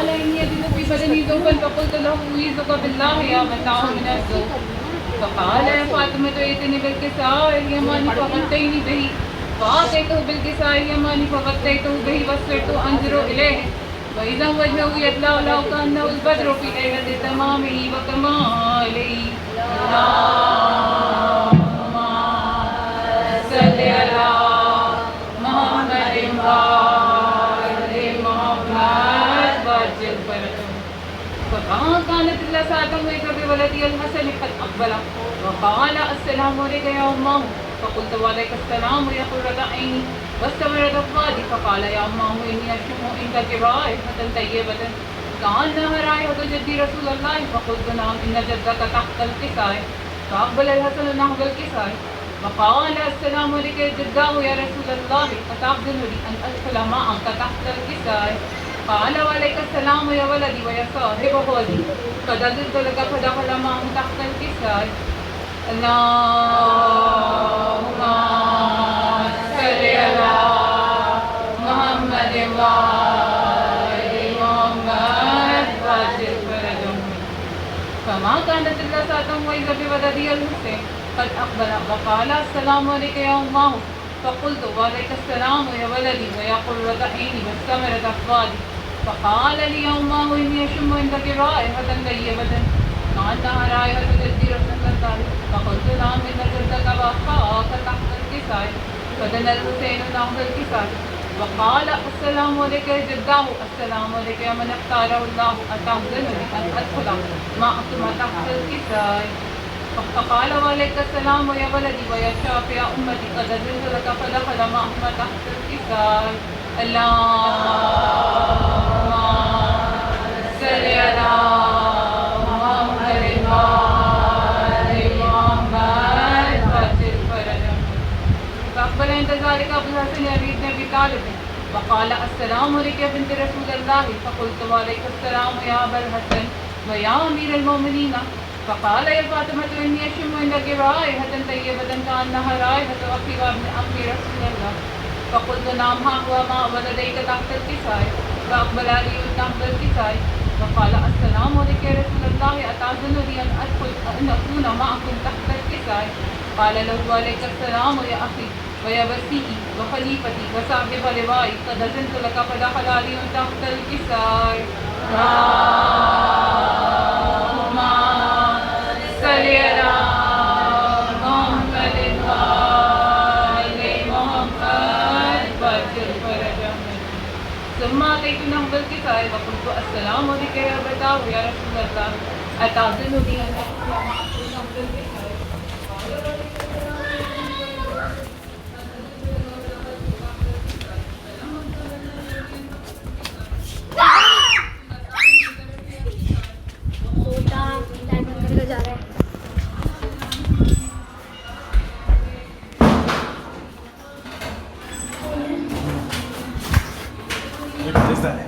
فقال إني أجد في بدني ذوبا فقلت له أعيذك بالله يا متاع من الذوب. فقال يا فاطمة ائتني بالكساء اليماني فغطيني به فأتيته بالكساء اليماني فغطيته به وصرت أنظر إليه وإذا وجهه يتلألأ له كأنه البدر في ليلة تمامه وكماله. اللهم صل على محمد وآل محمد وعجل فرجه. فكان كانت إلا ساعة وإذا بولدي الحسن قد أقبل وقال السلام عليك يا أمه. فقلت وعليك السلام يا قرة عيني واستمرت فؤادي. فقال يا أمه إني أشم عندك رائحة طيبة كأنها رائحة جدي رسول الله. فقلت نعم إن جدك تحت الكساء. فأقبل الحسن نحو الكساء وقال السلام عليك يا جداه يا رسول الله أتأذن لي أن أدخل معك تحت الكساء؟ قال وعليك السلام يا ولدي ويا صاحب ولدي قد أذنت لك فدخل معه تحت الكساء. اللهم صل على محمد وآل محمد وعجل فرجه. فما كانت إلا ساعة وإذا بولدي الحسين قد أقبل وقال السلام عليك يا أمه. فقلت وعليك السلام يا ولدي ويا قرة عيني واستمرت أفؤادي. فقال لي يا أمه إني أشم عندك رائحة طيبة كأنها رائحة جدي رسول الله. فقلت نعم إن جدك وأخاك تحت الكساء. فدنا الحسين نحو الكساء وقال السلام عليك يا جداه السلام عليك يا من اختاره الله أتأذنني أن أدخل معكما تحت الكساء؟ فقال وعليك السلام يا ولدي ويا شافع أمتي قد أذنت لك فدخل معهما تحت الكساء. اللهم صل على محمد وآل محمد وعجل فرجه. فأقبل عند ذلك أبو الحسن علي بن أبي طالب وقال السلام عليك يا بنت رسول الله. فقلت وعليك السلام يا أبا الحسن ويا أمير المؤمنين. فقال يا فاطمة إني أشم عندك رائحة طيبة كأنها رائحة أخي وابن أخي رسول الله. فقلت نعم ها هو ما ولديك تحت الكساء. فأقبل علي تحت الكساء وقال السلام عليك يا رسول الله أتأذن لي أن أكون معكم تحت الكساء؟ قال له وعليك السلام يا أخي ويا وسيئي وخليفتي وصاحب لوائي قد أذنت لك فدخل علي تحت الكساء. اللهم صل على محمد وآل محمد وعجل فرجه. ثم أتيت نحو الكساء وقلت السلام عليك يا أبتاه يا رسول الله أتأذن لي أن أدخل معكم نحو الكساء؟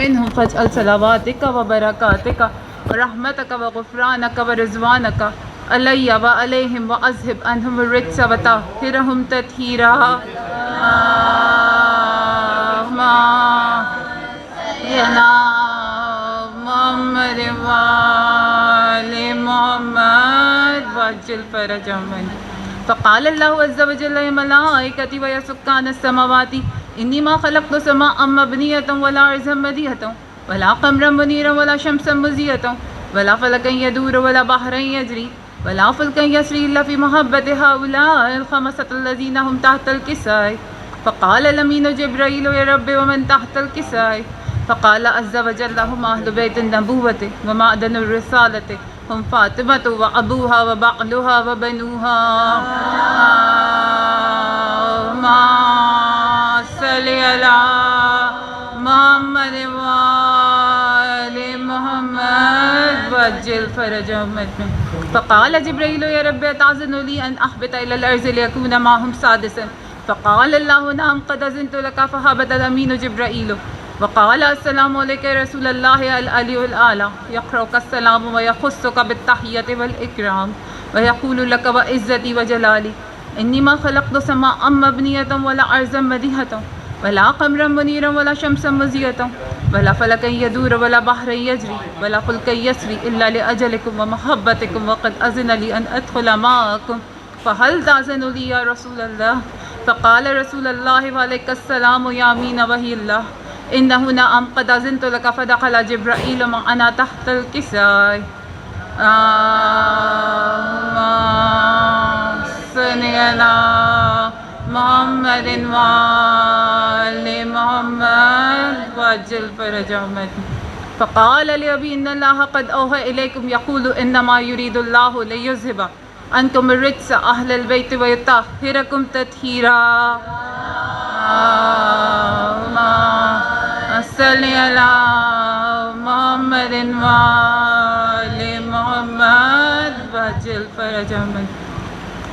منهم فاجعل صلواتك وبركاتك ورحمتك وغفرانك ورضوانك علي وعليهم وأذهب عنهم الرجس وطهرهم تطهيرا. اللهم يا محمد وآل محمد وعجل فرجهم. فقال الله عز وجل يا ملائكتي ويا سكان السماوات إني ما خلقت سماء مبنية ولا أرضا مدية ولا قمرا منيرا ولا شمسا مزية ولا فلكا يدور ولا بحرا يجري ولا فلكا يسري إلا في محبة هؤلاء الخمسة الذين هم تحت الكساء. فقال الأمين جبرائيل يا رب ومن تحت الكساء؟ فقال عز وجل هم أهل بيت النبوة ومعدن الرسالة هم فاطمة وأبوها وبعلها وبنوها. اللهم صل على محمد وآل محمد وعجل فرجهم أجمعين. فقال جبريل يا رب أتأذن لي أن أهبط إلى الأرض ليكون معهم سادسا؟ فقال الله نعم قد أذنت لك. فهبط الأمين جبرائيل وقال السلام عليك يا رسول الله العلي الأعلى يقرأك السلام ويخصك بالتحية والإكرام ويقول لك وعزتي وجلالي إني ما خلقت سماء مبنية ولا أرضا مديحة ولا قمرا منيرا ولا شمسا مزية ولا فلكا يدور ولا بحرا يجري ولا فلكا يسري إلا لأجلكم ومحبتكم وقد أذن لي أن أدخل معكم فهل تأذن لي يا رسول الله؟ فقال رسول الله وعليك السلام يا أمين وحي الله إن هنا قد أذنت لك فدخل جبرائيل معنا تحت الكساء. اللهم صل على محمد وآل محمد وعجل فرجهم. فقال لأبي إن الله قد أوحى إليكم يقول إنما يريد الله ليذهب عنكم الرجس أهل البيت ويطهركم تطهيرا. اللهم صل على محمد وآل محمد وعجل فرجهم.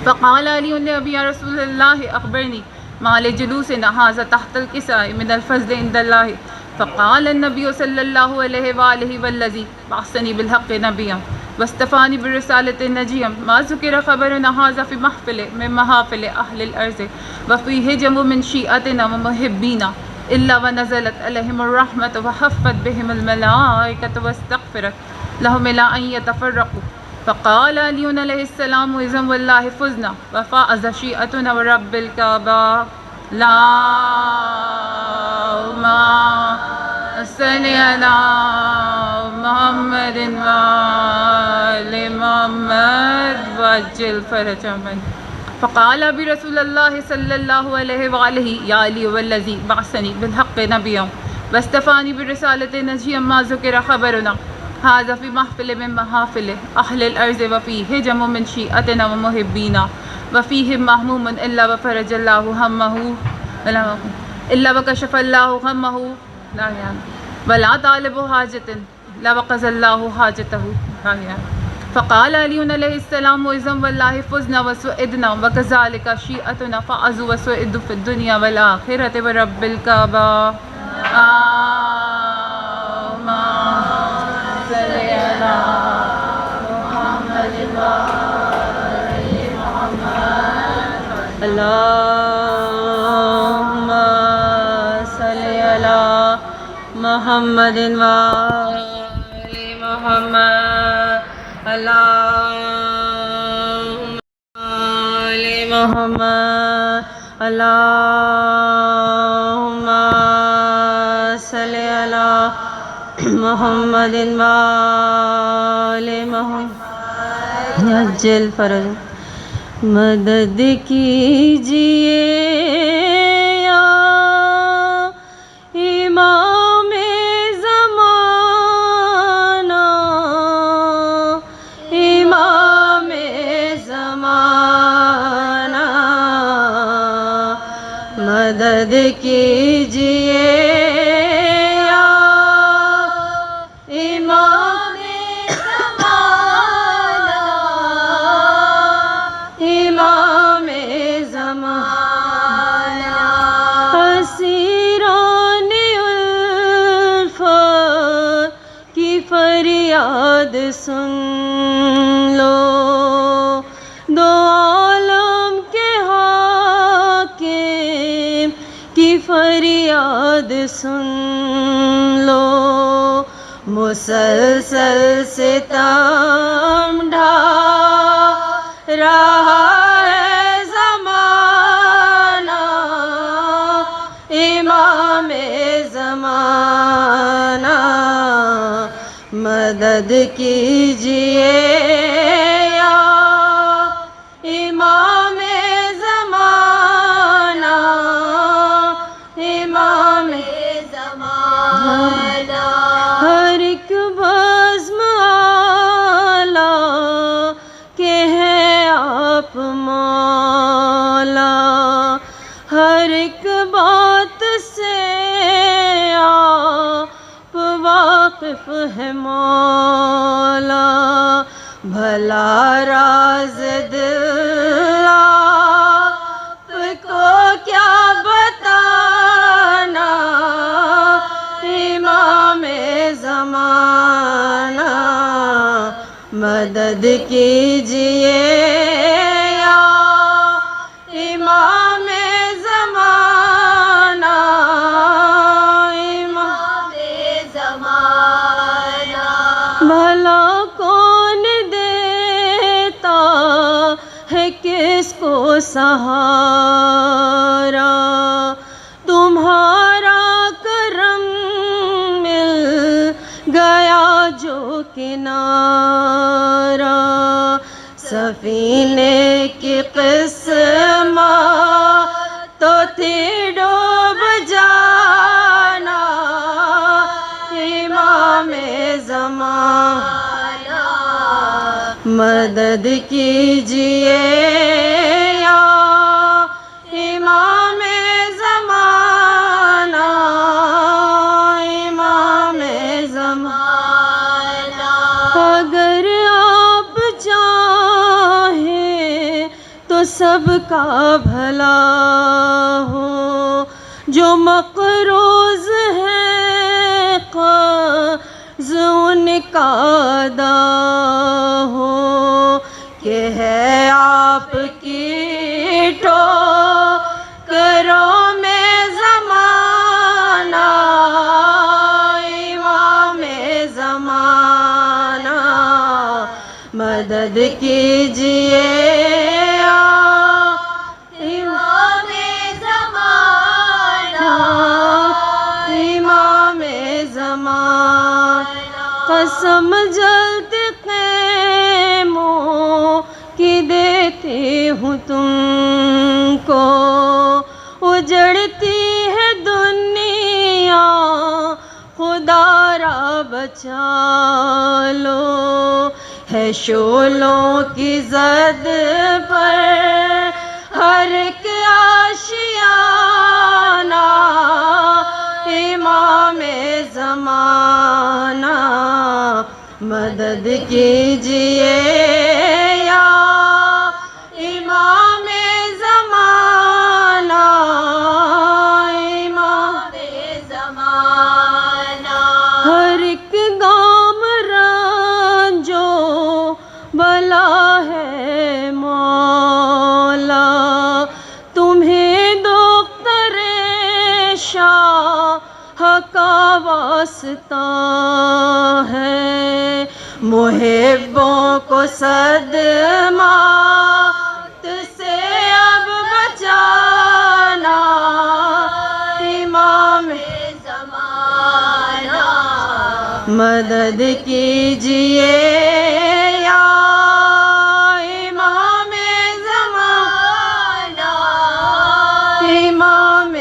فقال علي لأبي يا رسول الله أخبرني ما لجلوسنا هذا تحت الكساء من الفضل عند الله. فقال النبي صلى الله عليه وآله والذي بعثني بالحق نبيا واصطفاني بالرسالة نجيا ما ذكر خبرنا هذا في محفل من محافل أهل الأرض وفيه جمع من شيعتنا ومحبينا إلا ونزلت عليهم الرحمة وحفت بهم الملائكة واستغفرت لهم إلى أن يتفرقوا. فقال علي عليه السلام إذا والله فزنا وفاز شيعتنا ورب الكعبة. اللهم صل على محمد وآل محمد وعجل فرجهم. فقال برسول الله صلى الله عليه وآله يا علي والذي بعثني بالحق نبيا واصطفاني بالرسالة نجيا ما ذكر خبرنا هذا في محفل من محافل أهل الأرض وفيه جمع من شيعتنا ومحبينا وفيهم مهموم إلا وفرج الله همه إلا وكشف الله همه لا يعني ولا طالب حاجة لا وقضى الله حاجته لا يعني. فقال علي عليه السلام إذا والله فزنا وسعدنا وكذلك شيعتنا فازوا وسعدوا في الدنيا والآخرة ورب الكعبة. اللهم صل على محمد وآل محمد. اللهم صل على محمد وآل محمد. اللهم آل محمد. اللهم صل على محمد وآل محمد عجل فرج. مدد کیجیے یا امام زمانہ امام زمانہ مدد کیجیے یا امام زمانہ امام زمانہ. اسیران الفت کی فریاد سن لو دو عالم کے حاکم کی فریاد سن لو. مسلسل ستم ڈھا رہا ہے زمانہ امام زمانہ مدد کیجیے یا امام زمانہ امام زمانہ. ہر ایک بزم اعلیٰ کہ ہے آپ مولا ہر ایک بات سے آپ واقف ہے مولا. بھلا راز دل آپ کو کیا بتانا امام زمانہ مدد کیجئے یا امام زمانہ، امام زمانہ، بھلا کون دیتا ہے کس کو سہارا، تمہارا کرم مل گیا جو کنارہ، سفینے کی قسمت تو تھی ڈوب جانا، امام زمانہ مدد کیجئے یا امام زمانہ، امام زمانہ، اگر آپ چاہیں تو سب کا بھلا ہو، جو مقروض ہے قرض ان کا ادا ہو، کہ ہے آپ کی ٹھوکروں میں زمانہ، امام زمانہ مدد کیجئے امام زمانہ، امام زمانہ، قسم جلتی خیموں کی دیتی ہوں تم کو، اجڑتی ہے دنیا خدا را بچا لو، ہے شعلوں کی زد پر ہر ایک آشیانہ، امام زمانہ مدد کیجئے یا امام زمانہ، امام زمانہ، ہر ایک گام رنجو بلا ہے مولا، تمہیں دختر شاہ کا واسطہ ہے، محبوں کو صدمات سے اب بچانا، امام زمانہ مدد کیجئے یا امام زمانہ، امام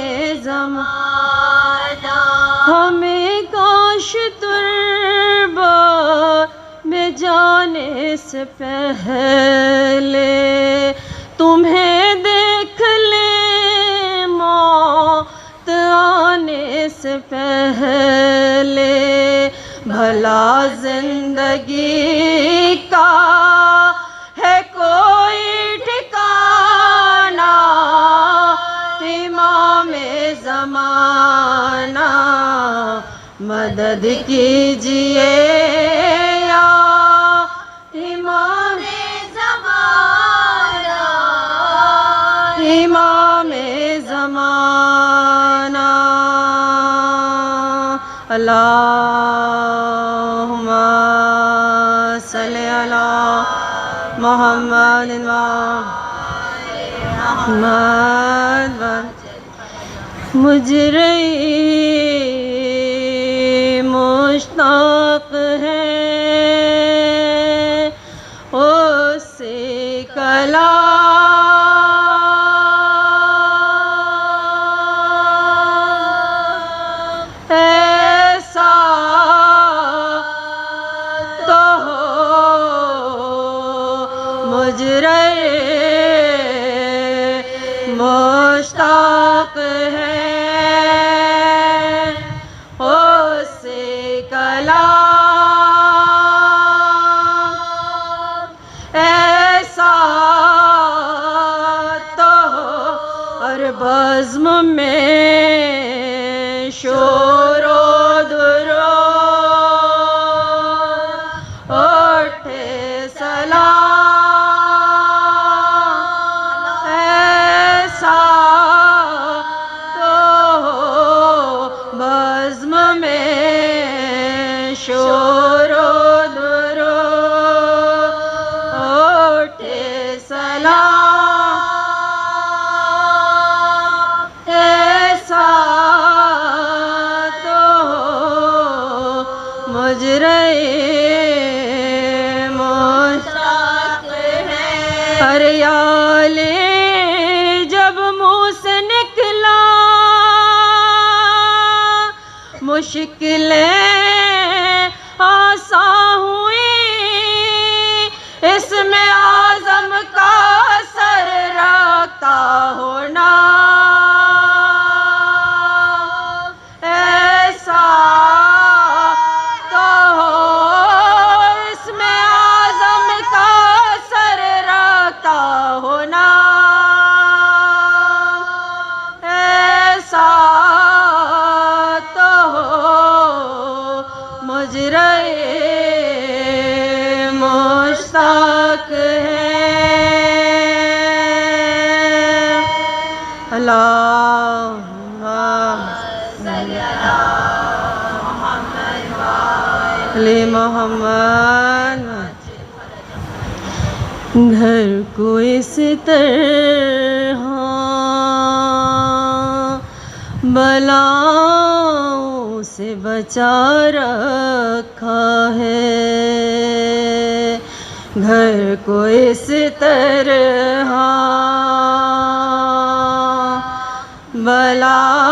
زمانہ، ہمیں کاش تربت میں جانے سے پہلے تمہیں دیکھ لیں، موت آنے سے پہلے، بھلا زندگی کا ہے کوئی ٹھکانہ، امام زمانہ مدد کیجئے یا امام زمانہ، امام زمانہ، اللہم صلی علی محمد محمد، مجرئی مشتاق ہے اس سے کلام، ایسا تو ہو مجرئی مشتاق ہے اس سے کلام، ایسا تو ہو، اور بزم میں شور و درود اٹھے فریالے جب منہ سے نکلا مشکلیں آسان ہوئی اس میں اعظم کا سر رکھتا ہونا ایسا تو ہو اس میں اعظم کا سر رکھتا ہونا ایسا تو ہو مجرے مشتاق ہے اللہم صلی علی محمد گھر کو اس طرح بلاؤں سے بچا رکھا ہے گھر کو اس طرح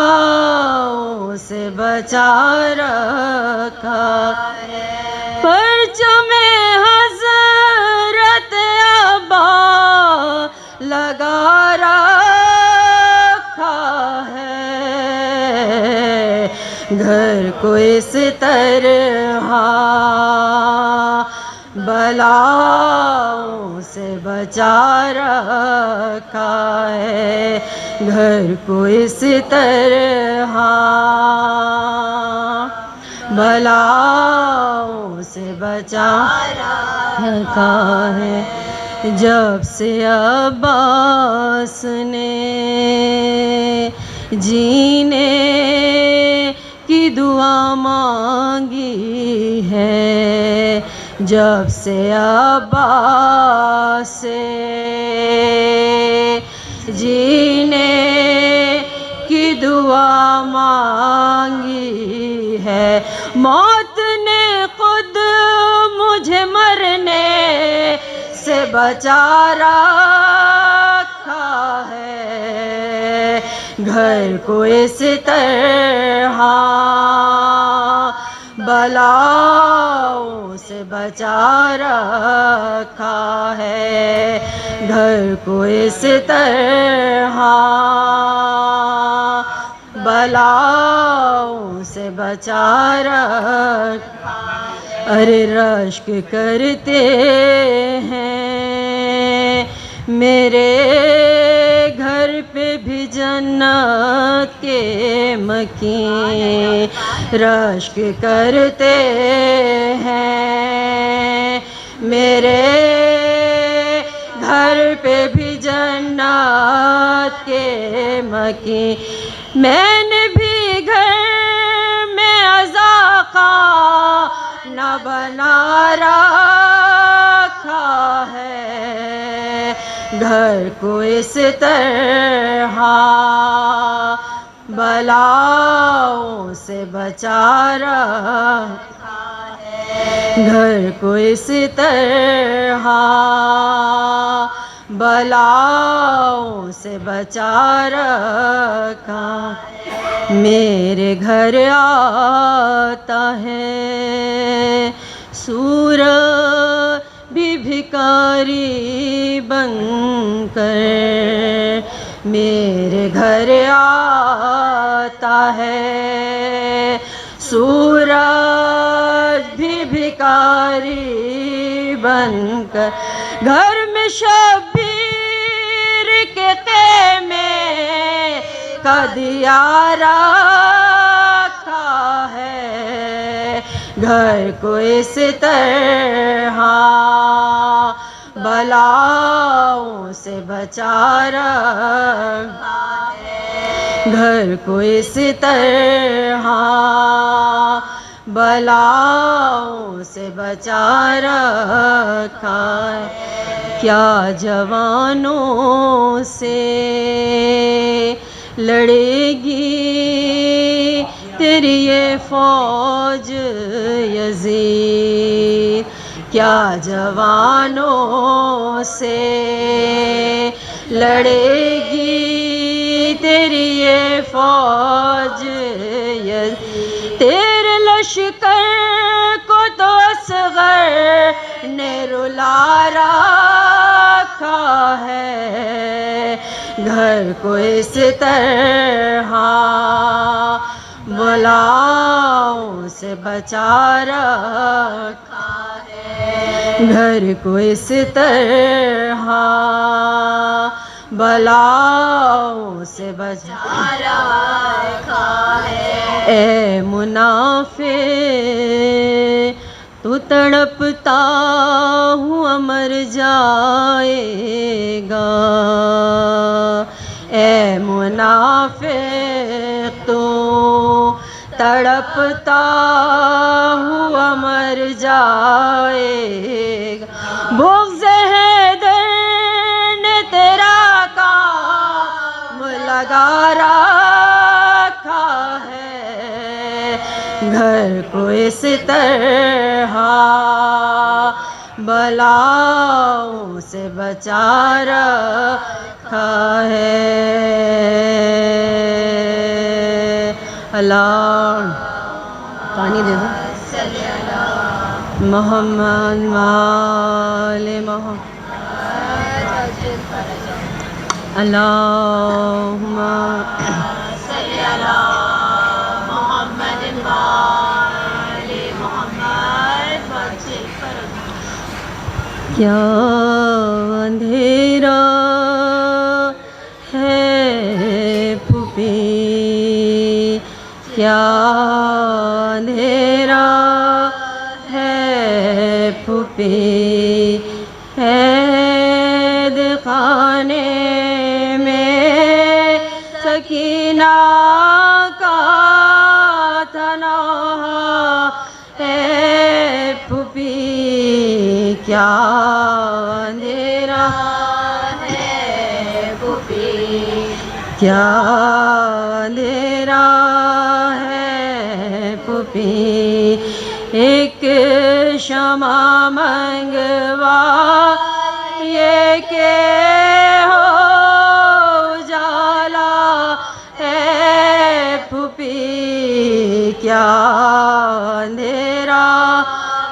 بلاؤں سے بچا رکھا ہے پرچم حضرت ابا لگا رکھا ہے گھر کو اس طرح بلاؤں سے بچا رکھا ہے گھر کو اس طرح بلاؤں سے بچا رکھا ہے جب سے عباس نے جینے کی دعا مانگی ہے جب سے عباس سے جینے کی دعا مانگی ہے موت نے خود مجھے مرنے سے بچا رکھا ہے گھر کو اس طرح بلاؤں سے بچا رکھا ہے گھر کو اس طرح بلاؤں سے بچا رکھا ارے رشک کرتے ہیں میرے گھر پہ بھی جنت کے مکین رشک کرتے ہیں میرے گھر پہ بھی جنت کے مکین میں نے بھی گھر میں عزاقہ نہ بنا رکھا ہے گھر کو اس طرح بلاؤں سے بچا رکھا ہے گھر کو اس طرح بلاؤں سے بچا رکھا میرے گھر آتا ہے سورج بھی بھکاری بن کر میرے گھر آتا ہے سورج بھی بھکاری بن کر گھر میں شبیر کے خیمے کا دیا رکھا ہے گھر کو اس طرح بلاؤں سے بچا رکھا ہے گھر کو اس طرح بلاؤں سے بچا رکھا ہے کیا جوانوں سے لڑے گی تیری یہ فوج یزید کیا جوانوں سے لڑے گی تیری یہ فوج، تیرے لشکر کو تو اصغر نے رلا رکھا ہے، گھر کو اس طرح بلاؤں سے بچا رکھا ہے، گھر کو اس طرح بلاؤں سے بچا رکھا ہے۔ اے منافق تو تڑپتا ہوا مر جائے گا، اے منافق تو تڑپتا ہوا مر جائے گا، بغض حیدر نے تیرا کام لگا رکھا ہے، گھر کو اس طرح بلاؤں سے بچا رکھا ہے۔ اللہ پانی دے دو، محمد وآل محمد، اللہم صلی علی محمد وآل محمد وعجل فرج۔ کیا اندھیرا ہے پھوپھی، کیا اندھیرا ہے پھوپھی، عید خانے میں سکینہ کا تنہا ہے پھوپھی، کیا اندھیرا ہے پھوپھی، کیا اندھیرا ہے پھوپھی، ایک شمع منگوا یہ کہ ہو اجالا ہے پھوپھی، کیا اندھیرا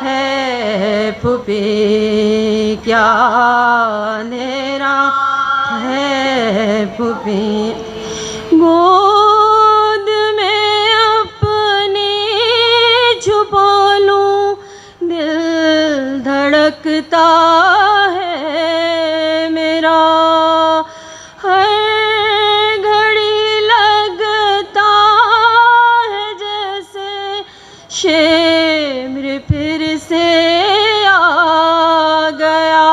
ہے پھوپھی، کیا اندھیرا ہے پھوپھی، گود میں اپنی چھپا لوں دل دھڑکتا ہے میرا، ہر گھڑی لگتا ہے جیسے شمر پھر سے آ گیا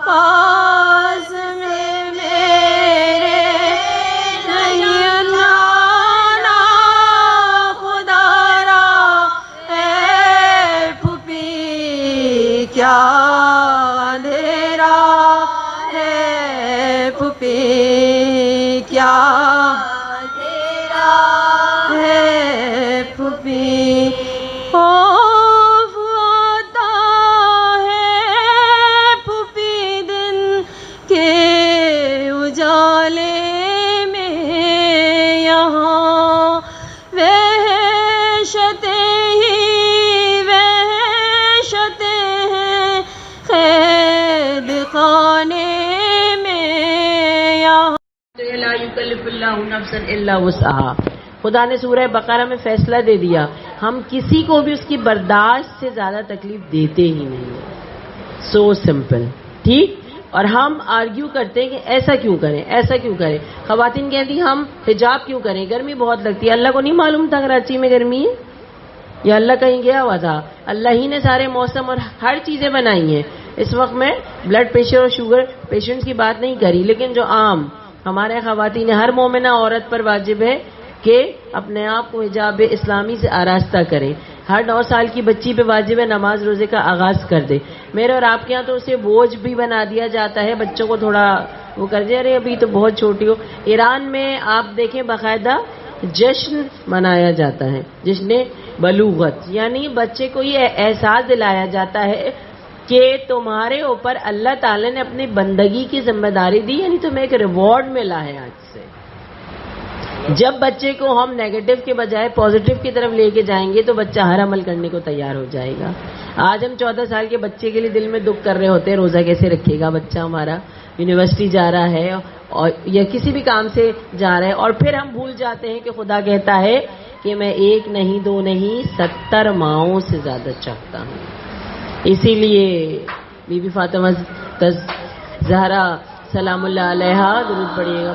پاس میں میرے، نہیں نانا خدا را ہے پھوپھی، کیا اندھیرا ہے پھوپھی، کیا اندھیرا ہے پھوپھی، خوف آتا ہے پھوپھی دن کے اجالے میں، یہاں وحشتیں ہی وحشتیں ہیں قید خانے میں، یہاں لا یکلف اللہ نفسا الا وسعها۔ خدا نے سورہ بقرہ میں فیصلہ دے دیا، ہم کسی کو بھی اس کی برداشت سے زیادہ تکلیف دیتے ہی نہیں ہیں، سو سمپل، ٹھیک۔ اور ہم آرگیو کرتے ہیں کہ ایسا کیوں کریں، ایسا کیوں کریں، خواتین کہتی ہم حجاب کیوں کریں، گرمی بہت لگتی ہے، اللہ کو نہیں معلوم تھا کراچی میں گرمی ہے، یا اللہ کہیں گیا ہوا تھا، اللہ ہی نے سارے موسم اور ہر چیزیں بنائی ہیں۔ اس وقت میں بلڈ پریشر اور شوگر پیشنٹس کی بات نہیں کری، لیکن جو عام ہمارے خواتین ہر مومنہ عورت پر واجب ہے کہ اپنے آپ کو حجاب اسلامی سے آراستہ کریں، ہر 9 سال کی بچی پہ واجب ہے نماز روزے کا آغاز کر دے۔ میرے اور آپ کے یہاں تو اسے بوجھ بھی بنا دیا جاتا ہے، بچوں کو تھوڑا وہ کر دیا، ارے ابھی تو بہت چھوٹی ہو۔ ایران میں آپ دیکھیں باقاعدہ جشن منایا جاتا ہے، جشن بلوغت، یعنی بچے کو یہ احساس دلایا جاتا ہے کہ تمہارے اوپر اللہ تعالیٰ نے اپنی بندگی کی ذمہ داری دی، یعنی تمہیں ایک ریوارڈ ملا ہے آج سے۔ جب بچے کو ہم نیگیٹو کے بجائے پازیٹو کی طرف لے کے جائیں گے تو بچہ ہر عمل کرنے کو تیار ہو جائے گا۔ آج ہم 14 سال کے بچے کے لیے دل میں دکھ کر رہے ہوتے ہیں، روزہ کیسے رکھے گا بچہ ہمارا، یونیورسٹی جا رہا ہے اور یا کسی بھی کام سے جا رہا ہے، اور پھر ہم بھول جاتے ہیں کہ خدا کہتا ہے کہ میں 1 نہیں 2 نہیں 70 ماؤں سے زیادہ چاہتا ہوں۔ اسی لیے بی بی فاطمہ زہرا سلام اللہ علیہا درود پڑھیے گا۔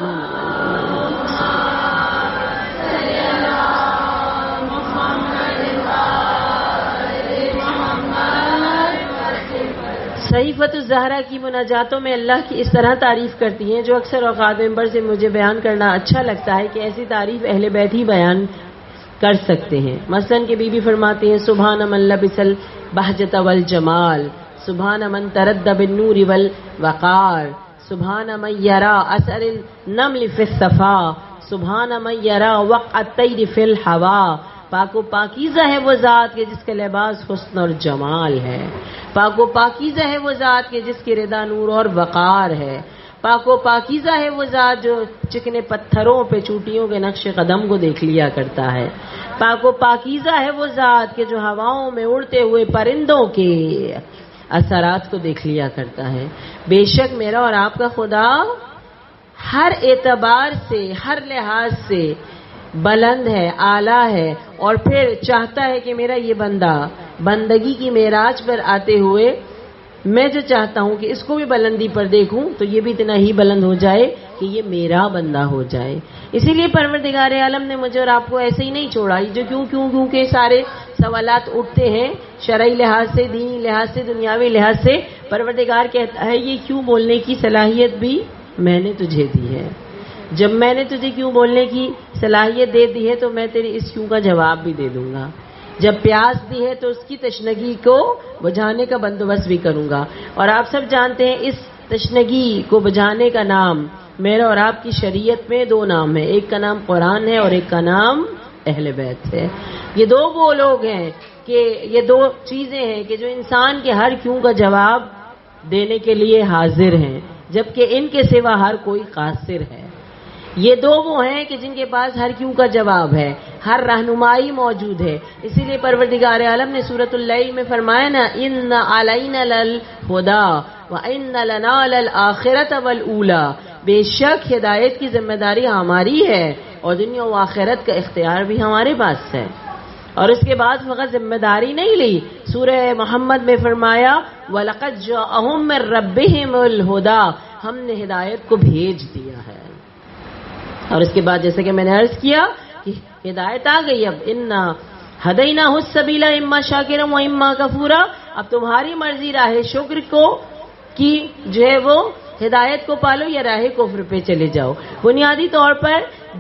صحیفۃ الزہرا کی مناجاتوں میں اللہ کی اس طرح تعریف کرتی ہیں جو اکثر اوقات ممبر سے مجھے بیان کرنا اچھا لگتا ہے کہ ایسی تعریف اہل بیت ہی بیان کر سکتے ہیں۔ مثلا کہ بی بی فرماتی ہیں سبحان من لبس البہجۃ والجمال، سبحان من ترد بالنور والوقار، سبحان من یرا اثر النمل فی الصفا، سبحان من یرا وقع الطیر فی الہوا۔ پاک و پاکیزہ ہے وہ ذات کے جس کا لباس حسن اور جمال ہے، پاک و پاکیزہ ہے وہ ذات کے جس کی رضا نور اور وقار ہے، پاک و پاکیزہ ہے وہ ذات جو چکنے پتھروں پہ چوٹیوں کے نقش قدم کو دیکھ لیا کرتا ہے، پاک و پاکیزہ ہے وہ ذات کے جو ہواؤں میں اڑتے ہوئے پرندوں کے اثرات کو دیکھ لیا کرتا ہے۔ بے شک میرا اور آپ کا خدا ہر اعتبار سے ہر لحاظ سے بلند ہے، اعلیٰ ہے، اور پھر چاہتا ہے کہ میرا یہ بندہ بندگی کی معراج پر آتے ہوئے میں جو چاہتا ہوں کہ اس کو بھی بلندی پر دیکھوں تو یہ بھی اتنا ہی بلند ہو جائے کہ یہ میرا بندہ ہو جائے۔ اسی لیے پروردگار عالم نے مجھے اور آپ کو ایسے ہی نہیں چھوڑا۔ جو کیوں کے سارے سوالات اٹھتے ہیں شرعی لحاظ سے، دینی لحاظ سے، دنیاوی لحاظ سے، پروردگار کہتا ہے یہ کیوں بولنے کی صلاحیت بھی میں نے تجھے دی ہے۔ جب میں نے تجھے کیوں بولنے کی صلاحیت دے دی ہے تو میں تیری اس کیوں کا جواب بھی دے دوں گا۔ جب پیاس دی ہے تو اس کی تشنگی کو بجھانے کا بندوبست بھی کروں گا۔ اور آپ سب جانتے ہیں اس تشنگی کو بجھانے کا نام میرا اور آپ کی شریعت میں 2 نام ہے، ایک کا نام قرآن ہے اور ایک کا نام اہل بیت ہے۔ یہ 2 وہ لوگ ہیں کہ یہ 2 چیزیں ہیں کہ جو انسان کے ہر کیوں کا جواب دینے کے لیے حاضر ہیں، جبکہ ان کے سوا ہر کوئی قاصر ہے۔ یہ 2 وہ ہیں کہ جن کے پاس ہر کیوں کا جواب ہے، ہر رہنمائی موجود ہے۔ اسی لیے پروردگار عالم نے سورۃ اللیل میں فرمایا نا ان علینا للہدی وان لنا للآخرۃ والأولی، بے شک ہدایت کی ذمہ داری ہماری ہے اور دنیا و آخرت کا اختیار بھی ہمارے پاس ہے۔ اور اس کے بعد فقط ذمہ داری نہیں لی، سورہ محمد میں فرمایا وَلَقَدْ جَاءَهُم مِّن رَّبِّهِمُ الْهُدَىٰ، ہم نے ہدایت کو بھیج دیا ہے۔ اور اس کے بعد جیسے کہ میں نے عرض کیا کہ ہدایت آ گئی، اب انا ہدیناہ السبیل اما شاکرا و اما کفورا، اب تمہاری مرضی راہ شکر کو کی جو ہے وہ ہدایت کو پالو یا راہ کفر پہ چلے جاؤ۔ بنیادی طور پر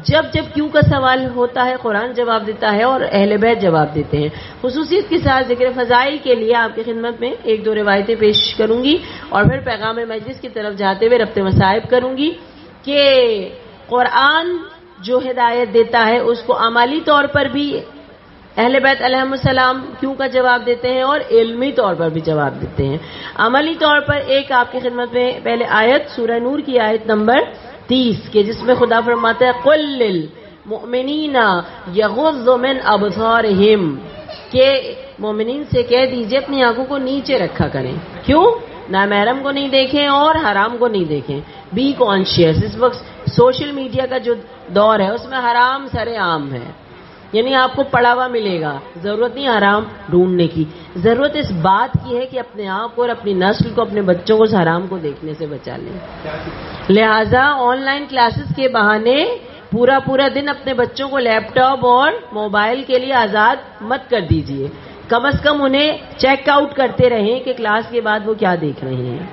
جب کیوں کا سوال ہوتا ہے قرآن جواب دیتا ہے اور اہل بیت جواب دیتے ہیں۔ خصوصیت کے ساتھ ذکر فضائل کے لیے آپ کی خدمت میں 1-2 روایتیں پیش کروں گی اور پھر پیغام مجلس کی طرف جاتے ہوئے ربط مصائب کروں گی کہ قرآن جو ہدایت دیتا ہے اس کو عملی طور پر بھی اہل بیت علیہم السلام کیوں کا جواب دیتے ہیں اور علمی طور پر بھی جواب دیتے ہیں۔ عملی طور پر ایک آپ کی خدمت میں پہلے آیت سورہ نور کی آیت نمبر 30 کے جس میں خدا فرماتا ہے قُل لِّلْمُؤْمِنِينَ يَغُضُّوا مِنْ أَبْصَارِهِمْ، کہ مومنین سے کہہ دیجئے اپنی آنکھوں کو نیچے رکھا کریں۔ کیوں؟ نامحرم کو نہیں دیکھیں اور حرام کو نہیں دیکھیں۔ بی کانشیس، اس وقت سوشل میڈیا کا جو دور ہے اس میں حرام سر عام ہے، یعنی آپ کو پڑا ہوا ملے گا، ضرورت نہیں حرام ڈھونڈنے کی، ضرورت اس بات کی ہے کہ اپنے آپ کو اور اپنی نسل کو اپنے بچوں کو اس حرام کو دیکھنے سے بچا لیں۔ لہٰذا آن لائن کلاسز کے بہانے پورا دن اپنے بچوں کو لیپ ٹاپ اور موبائل کے لیے آزاد مت کر دیجئے، کم از کم انہیں چیک آؤٹ کرتے رہیں کہ کلاس کے بعد وہ کیا دیکھ رہے ہیں۔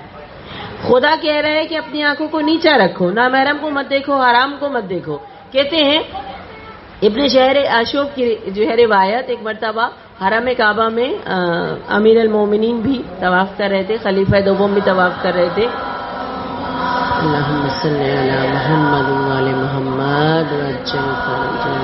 خدا کہہ رہا ہے کہ اپنی آنکھوں کو نیچا رکھو، نامحرم کو مت دیکھو، حرام کو مت دیکھو۔ کہتے ہیں ابن شہر اشوک کی جو ہے روایت، ایک مرتبہ حرم کعبہ میں امیر المومنین بھی طواف کر رہے تھے، خلیفہ دوم بھی طواف کر رہے تھے۔ اللہم صلی علی محمد وعلی محمد وعجل فرجہ۔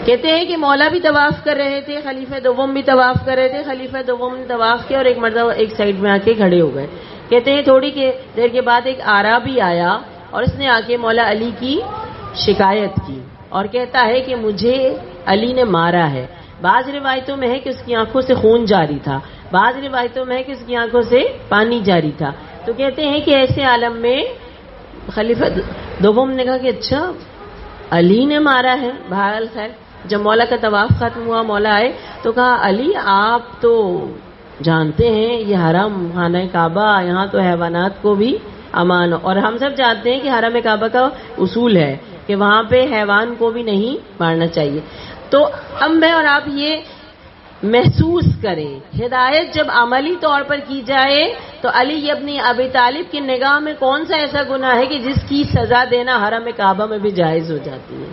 کہتے ہیں کہ مولا بھی طواف کر رہے تھے، خلیفہ دوم بھی طواف کر رہے تھے، خلیفہ دوم نے طواف کیا اور ایک مرتبہ ایک سائیڈ میں آ کے کھڑے ہو گئے. کہتے ہیں تھوڑی دیر کے بعد ایک اعرابی آیا اور اس نے آ کے مولا علی کی شکایت کی اور کہتا ہے کہ مجھے علی نے مارا ہے. بعض روایتوں میں ہے کہ اس کی آنکھوں سے خون جاری تھا، بعض روایتوں میں ہے کہ اس کی آنکھوں سے پانی جاری تھا. تو کہتے ہیں کہ ایسے عالم میں خلیفہ دوم نے کہا کہ اچھا علی نے مارا ہے. بہرحال خیر جب مولا کا طواف ختم ہوا مولا آئے تو کہا علی آپ تو جانتے ہیں یہ حرم خانہ کعبہ، یہاں تو حیوانات کو بھی امان، اور ہم سب جانتے ہیں کہ حرم کعبہ کا اصول ہے کہ وہاں پہ حیوان کو بھی نہیں مارنا چاہیے. تو اب میں اور آپ یہ محسوس کریں ہدایت جب عملی طور پر کی جائے تو علی ابن ابی طالب کی نگاہ میں کون سا ایسا گناہ ہے کہ جس کی سزا دینا حرم کعبہ میں بھی جائز ہو جاتی ہے.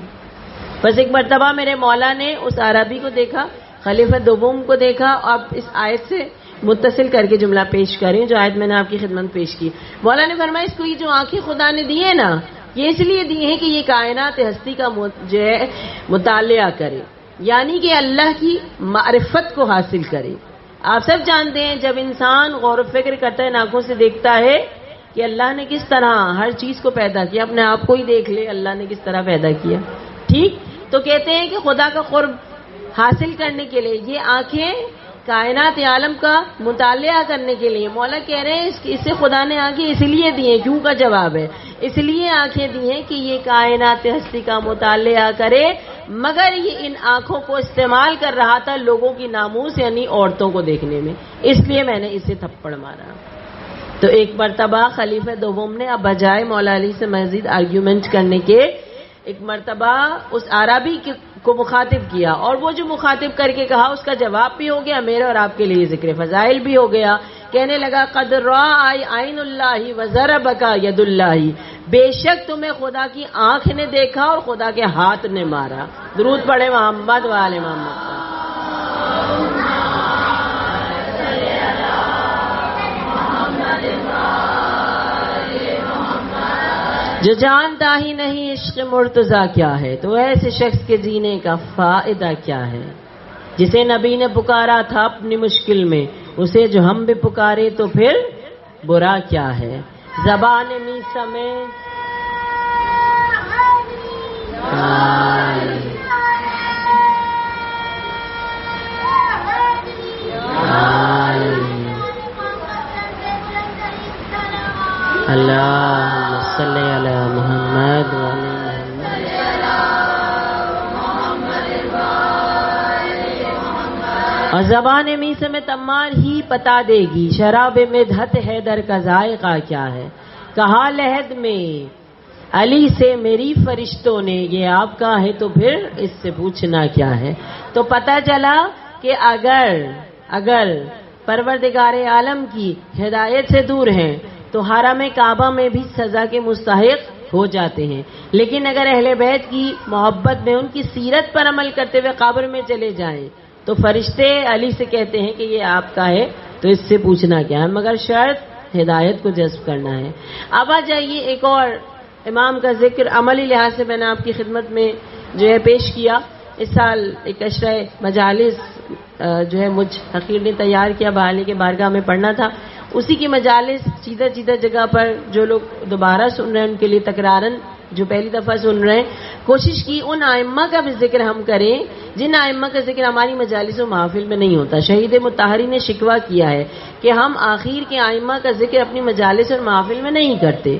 بس ایک مرتبہ میرے مولا نے اس عربی کو دیکھا، خلیفہ دوم کو دیکھا، اور اس آیت سے متصل کر کے جملہ پیش کریں جو آیت میں نے آپ کی خدمت پیش کی. مولا نے فرمایا اس کو یہ جو آنکھیں خدا نے دی ہیں نا یہ اس لیے دی ہیں کہ یہ کائنات ہستی کا جو ہے مطالعہ کرے، یعنی کہ اللہ کی معرفت کو حاصل کرے. آپ سب جانتے ہیں جب انسان غور و فکر کرتا ہے آنکھوں سے دیکھتا ہے کہ اللہ نے کس طرح ہر چیز کو پیدا کیا، اپنے آپ کو ہی دیکھ لے اللہ نے کس طرح پیدا کیا. ٹھیک تو کہتے ہیں کہ خدا کا قرب حاصل کرنے کے لیے یہ آنکھیں کائنات عالم کا مطالعہ کرنے کے لیے مولا کہہ رہے ہیں اسے خدا نے آنکھیں اس لیے دی ہیں، کیوں کا جواب ہے اس لیے آنکھیں دی ہیں کہ یہ کائنات ہستی کا مطالعہ کرے، مگر یہ ان آنکھوں کو استعمال کر رہا تھا لوگوں کی ناموس یعنی عورتوں کو دیکھنے میں، اس لیے میں نے اسے تھپڑ مارا. تو ایک مرتبہ خلیفہ دوم نے اب بجائے مولا علی سے مزید آرگیومنٹ کرنے کے ایک مرتبہ اس عربی کو مخاطب کیا، اور وہ جو مخاطب کر کے کہا اس کا جواب بھی ہو گیا، میرے اور آپ کے لیے ذکر فضائل بھی ہو گیا. کہنے لگا قد رأى عین اللہ وضربک ید اللہ، بے شک تمہیں خدا کی آنکھ نے دیکھا اور خدا کے ہاتھ نے مارا. درود پڑھے محمد وآل محمد. جو جانتا ہی نہیں عشق مرتضیٰ کیا ہے تو ایسے شخص کے جینے کا فائدہ کیا ہے. جسے نبی نے پکارا تھا اپنی مشکل میں اسے جو ہم بھی پکارے تو پھر برا کیا ہے. زبان میسا میں اللہم صلی علی محمد اور زبان میسے میں تمار ہی پتا دے گی شراب مدحت حیدر کا ذائقہ کیا ہے. کہا لحد میں علی سے میری فرشتوں نے یہ آپ کا ہے تو پھر اس سے پوچھنا کیا ہے. تو پتہ چلا کہ اگر پروردگار عالم کی ہدایت سے دور ہیں تو حرم کعبہ میں بھی سزا کے مستحق ہو جاتے ہیں، لیکن اگر اہل بیت کی محبت میں ان کی سیرت پر عمل کرتے ہوئے قبر میں چلے جائیں تو فرشتے علی سے کہتے ہیں کہ یہ آپ کا ہے تو اس سے پوچھنا کیا ہے، مگر شرط ہدایت کو جذب کرنا ہے. اب آ جائیے ایک اور امام کا ذکر عملی لحاظ سے میں نے آپ کی خدمت میں جو ہے پیش کیا. اس سال ایک اشرہ مجالس جو ہے مجھ حقیر نے تیار کیا، بحالی کے بارگاہ میں پڑھنا تھا. اسی کی مجالس چیدہ جگہ پر جو لوگ دوبارہ سن رہے ہیں ان کے لیے تکرارن جو پہلی دفعہ سن رہے ہیں کوشش کی ان ائمہ کا بھی ذکر ہم کریں جن ائمہ کا ذکر ہماری مجالس و محافل میں نہیں ہوتا. شہید مطہری نے شکوہ کیا ہے کہ ہم آخر کے ائمہ کا ذکر اپنی مجالس اور محافل میں نہیں کرتے،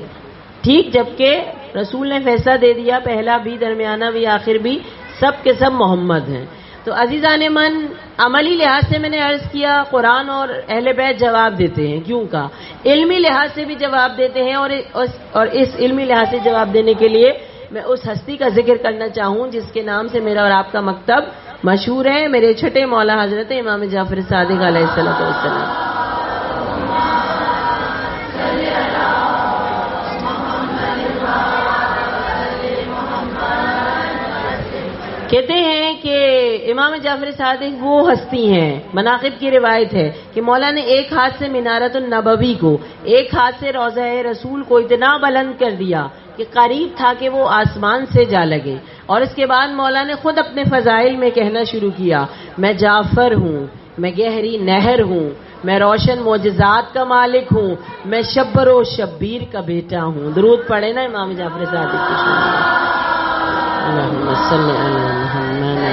ٹھیک، جبکہ رسول نے فیصلہ دے دیا پہلا بھی درمیانہ بھی آخر بھی سب کے سب محمد ہیں. تو عزیزان من عملی لحاظ سے میں نے عرض کیا قرآن اور اہل بیت جواب دیتے ہیں، کیوں کا علمی لحاظ سے بھی جواب دیتے ہیں، اور اس علمی لحاظ سے جواب دینے کے لیے میں اس ہستی کا ذکر کرنا چاہوں جس کے نام سے میرا اور آپ کا مکتب مشہور ہے، میرے چھٹے مولا حضرت امام جعفر صادق علیہ السلام. کہتے ہیں کہ امام جعفر صادق وہ ہستی ہیں، مناقب کی روایت ہے کہ مولا نے ایک ہاتھ سے منارت النبوی کو، ایک ہاتھ سے روضہ رسول کو اتنا بلند کر دیا کہ قریب تھا کہ وہ آسمان سے جا لگے، اور اس کے بعد مولا نے خود اپنے فضائل میں کہنا شروع کیا، میں جعفر ہوں، میں گہری نہر ہوں، میں روشن معجزات کا مالک ہوں، میں شبر و شبیر کا بیٹا ہوں۔ درود پڑھے نا امام جعفر صادق کی شان میں۔ اللہم صلی علی محمد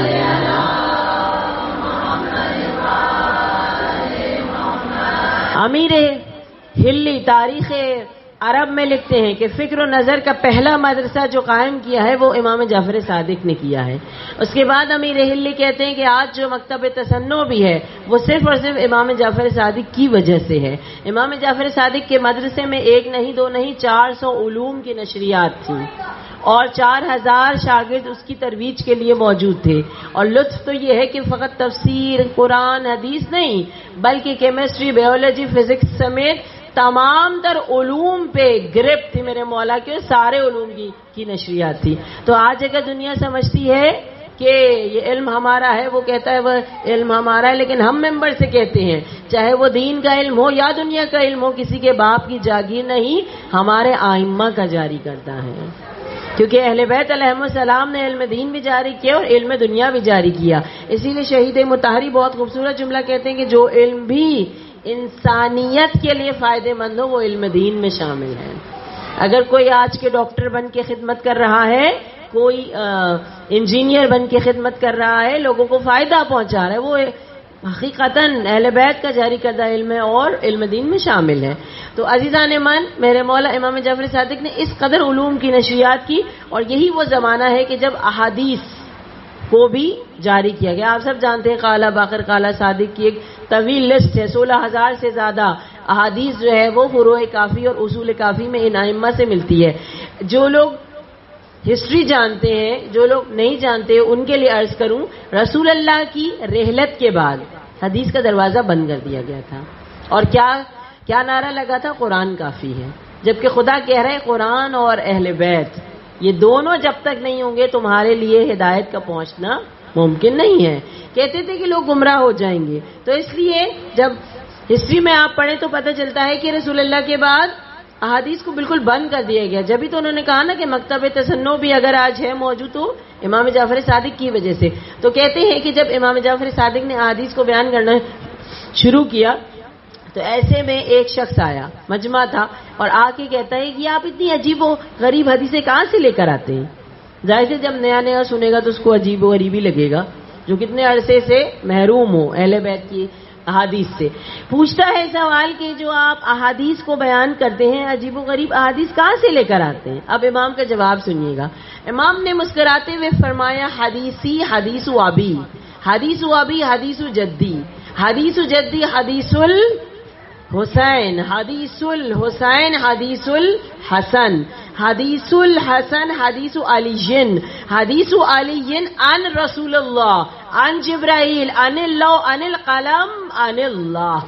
امیر ہلی تاریخ عرب میں لکھتے ہیں کہ فکر و نظر کا پہلا مدرسہ جو قائم کیا ہے وہ امام جعفر صادق نے کیا ہے۔ اس کے بعد امیر ہلی کہتے ہیں کہ آج جو مکتب تصنع بھی ہے وہ صرف اور صرف امام جعفر صادق کی وجہ سے ہے۔ امام جعفر صادق کے مدرسے میں ایک نہیں دو نہیں 400 علوم کی نشریات تھیں اور 4000 شاگرد اس کی ترویج کے لیے موجود تھے، اور لطف تو یہ ہے کہ فقط تفسیر، قرآن، حدیث نہیں بلکہ کیمسٹری، بیولوجی، فزکس سمیت تمام تر علوم پہ گرپ تھی میرے مولا کے، سارے علوم کی نشریات تھی۔ تو آج اگر دنیا سمجھتی ہے کہ یہ علم ہمارا ہے، وہ کہتا ہے وہ علم ہمارا ہے، لیکن ہم ممبر سے کہتے ہیں چاہے وہ دین کا علم ہو یا دنیا کا علم ہو، کسی کے باپ کی جاگیر نہیں، ہمارے آئمہ کا جاری کرتا ہے، کیونکہ اہل بیت علیہم السلام نے علم دین بھی جاری کیا اور علم دنیا بھی جاری کیا۔ اسی لیے شہید مطہری بہت خوبصورت جملہ کہتے ہیں کہ جو علم بھی انسانیت کے لیے فائدے مند ہو وہ علم دین میں شامل ہے۔ اگر کوئی آج کے ڈاکٹر بن کے خدمت کر رہا ہے، کوئی انجینئر بن کے خدمت کر رہا ہے، لوگوں کو فائدہ پہنچا رہا ہے، وہ حقیقتاً اہل بیت کا جاری کردہ علم ہے اور علم دین میں شامل ہے۔ تو عزیزان من، میرے مولا امام جعفر صادق نے اس قدر علوم کی نشریات کی، اور یہی وہ زمانہ ہے کہ جب احادیث کو بھی جاری کیا گیا۔ آپ سب جانتے ہیں قالہ باقر قالہ صادق کی ایک طویل لسٹ ہے، 16000 سے زیادہ احادیث جو ہے وہ فروع کافی اور اصول کافی میں ان ائمہ سے ملتی ہے۔ جو لوگ ہسٹری جانتے ہیں، جو لوگ نہیں جانتے ان کے لیے عرض کروں، رسول اللہ کی رحلت کے بعد حدیث کا دروازہ بند کر دیا گیا تھا، اور کیا نعرہ لگا تھا؟ قرآن کافی ہے، جبکہ خدا کہہ رہے ہیں قرآن اور اہل بیت یہ دونوں جب تک نہیں ہوں گے تمہارے لیے ہدایت کا پہنچنا ممکن نہیں ہے۔ کہتے تھے کہ لوگ گمراہ ہو جائیں گے، تو اس لیے جب ہسٹری میں آپ پڑھیں تو پتہ چلتا ہے کہ رسول اللہ کے بعد احادیث کو بالکل بند کر دیا گیا۔ جبھی تو انہوں نے کہا نا کہ مکتب تصنع بھی اگر آج ہے موجود تو امام جعفر صادق کی وجہ سے۔ تو کہتے ہیں کہ جب امام جعفر صادق نے احادیث کو بیان کرنا شروع کیا تو ایسے میں ایک شخص آیا، مجمع تھا، اور آ کے کہتا ہے کہ آپ اتنی عجیب و غریب حدیثیں کہاں سے لے کر آتے ہیں؟ ظاہر سے جب نیا نیا سنے گا تو اس کو عجیب و غریب ہی لگے گا، جو کتنے عرصے سے محروم ہو اہل بیت کی احادیث سے۔ پوچھتا ہے سوال کہ جو آپ احادیث کو بیان کرتے ہیں، عجیب و غریب احادیث کہاں سے لے کر آتے ہیں؟ اب امام کا جواب سنیے گا۔ امام نے مسکراتے ہوئے فرمایا، حدیثی حدیث ابی، حدیث ابی حدیث جدی، حدیث جدی حدیث الحسین، حدیث الحسین حدیث الحسن، حدیث الحسن حدیث علی، حدیث علی عن رسول اللہ، عن جبرائیل، عن اللہ، عن القلم، عن اللہ۔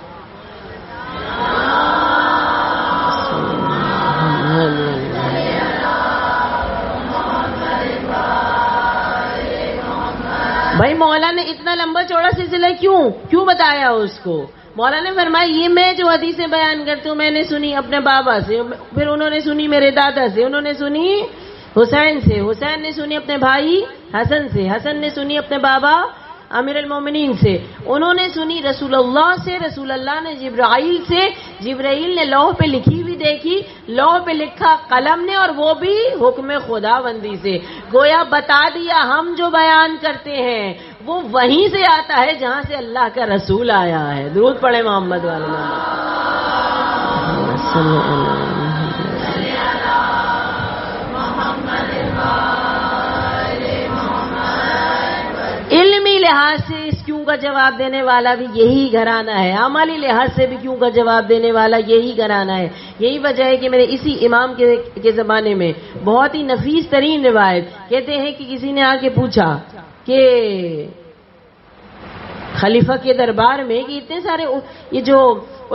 بھائی مولا نے اتنا لمبا چوڑا سلسلہ کیوں بتایا اس کو؟ مولا نے فرمایا یہ میں جو حدیثیں بیان کرتی ہوں میں نے سنی اپنے بابا سے، پھر انہوں نے سنی میرے دادا سے، انہوں نے سنی حسین سے، حسین نے سنی اپنے بھائی حسن سے، حسن نے سنی اپنے بابا امیر المومنین سے، انہوں نے سنی رسول اللہ سے، رسول اللہ نے جبرائیل سے، جبرائیل نے لوح پہ لکھی ہوئی دیکھی، لوح پہ لکھا قلم نے، اور وہ بھی حکم خدا بندی سے۔ گویا بتا دیا ہم جو بیان کرتے ہیں وہ وہیں سے آتا ہے جہاں سے اللہ کا رسول آیا ہے۔ درود پڑھے محمد والے علمی لحاظ سے اس کیوں کا جواب دینے والا بھی یہی گھرانہ ہے، عملی لحاظ سے بھی کیوں کا جواب دینے والا یہی گھرانہ ہے۔ یہی وجہ ہے کہ میرے اسی امام کے زمانے میں بہت ہی نفیس ترین روایت کہتے ہیں کہ کسی نے آ کے پوچھا کہ خلیفہ کے دربار میں کہ اتنے سارے یہ جو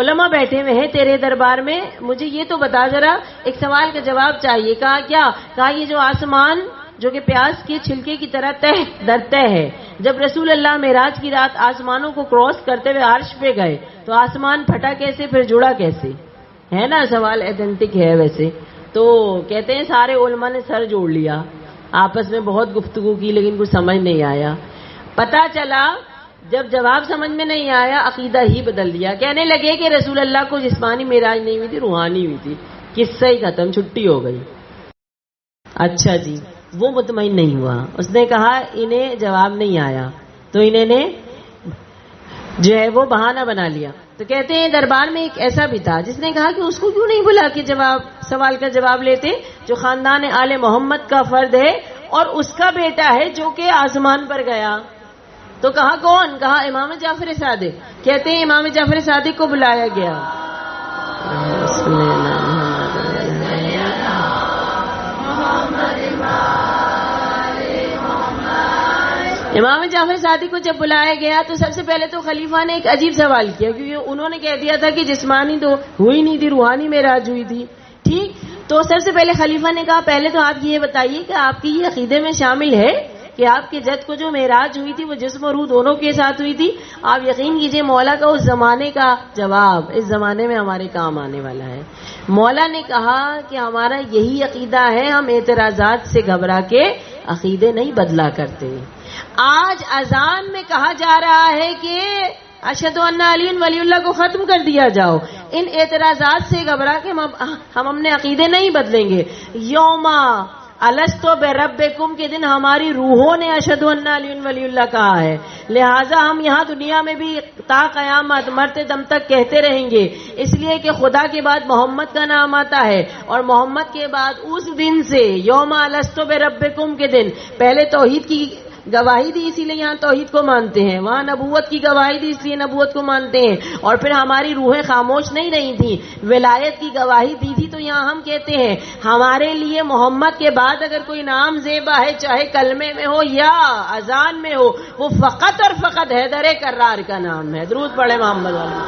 علماء بیٹھے ہوئے ہیں تیرے دربار میں، مجھے یہ تو بتا ذرا، ایک سوال کا جواب چاہیے۔ کہا کیا؟ کہا یہ جو آسمان جو کہ پیاز کے چھلکے کی طرح تہ در تہ ہے، جب رسول اللہ معراج کی رات آسمانوں کو کراس کرتے ہوئے عرش پہ گئے تو آسمان پھٹا کیسے، پھر جڑا کیسے؟ ہے نا سوال، ایتھنٹک ہے ویسے تو کہتے ہیں سارے علماء نے سر جوڑ لیا، آپس میں بہت گفتگو کی لیکن کچھ سمجھ نہیں آیا. پتا چلا جب جواب سمجھ میں نہیں آیا عقیدہ ہی بدل دیا. کہنے لگے کہ رسول اللہ کو جسمانی معراج نہیں ہوئی تھی، روحانی ہوئی تھی. قصہ ہی ختم، چھٹی ہو گئی. اچھا جی، وہ مطمئن نہیں ہوا. اس نے کہا انہیں جواب نہیں آیا تو انہیں نے جو ہے وہ بہانہ بنا لیا. تو کہتے ہیں دربار میں ایک ایسا بھی تھا جس نے کہا کہ اس کو کیوں نہیں بلا کہ سوال کا جواب لیتے، جو خاندان آل محمد کا فرد ہے اور اس کا بیٹا ہے جو کہ آسمان پر گیا. تو کہا کون؟ کہا امام جعفر صادق. کہتے ہیں امام جعفر صادق کو بلایا گیا. امام جعفر صادق کو جب بلایا گیا تو سب سے پہلے تو خلیفہ نے ایک عجیب سوال کیا، کیونکہ انہوں نے کہہ دیا تھا کہ جسمانی تو ہوئی نہیں تھی، روحانی معراج ہوئی تھی. ٹھیک، تو سب سے پہلے خلیفہ نے کہا پہلے تو آپ یہ بتائیے کہ آپ کی یہ عقیدے میں شامل ہے کہ آپ کے جد کو جو معراج ہوئی تھی وہ جسم اور روح دونوں کے ساتھ ہوئی تھی. آپ یقین کیجئے مولا کا اس زمانے کا جواب اس زمانے میں ہمارے کام آنے والا ہے. مولا نے کہا کہ ہمارا یہی عقیدہ ہے، ہم اعتراضات سے گھبرا کے عقیدے نہیں بدلا کرتے. آج اذان میں کہا جا رہا ہے کہ اشہد ان علی ولی اللہ کو ختم کر دیا جاؤ. ان اعتراضات سے گھبرا کے ہم اپنے عقیدے نہیں بدلیں گے. یوم الستو بربکم کے دن ہماری روحوں نے اشہد ان علی ولی اللہ کہا ہے، لہٰذا ہم یہاں دنیا میں بھی تا قیامت مرتے دم تک کہتے رہیں گے. اس لیے کہ خدا کے بعد محمد کا نام آتا ہے اور محمد کے بعد اس دن سے یوم الستو بربکم کے دن پہلے توحید کی گواہی دی، اسی لیے یہاں توحید کو مانتے ہیں. وہاں نبوت کی گواہی دی، اس لیے نبوت کو مانتے ہیں. اور پھر ہماری روحیں خاموش نہیں رہی تھیں، ولایت کی گواہی دی تھی. تو یہاں ہم کہتے ہیں ہمارے لیے محمد کے بعد اگر کوئی نام زیبا ہے، چاہے کلمے میں ہو یا اذان میں ہو، وہ فقط اور فقط حیدر کرار کا نام ہے. درود پڑھے محمد والے.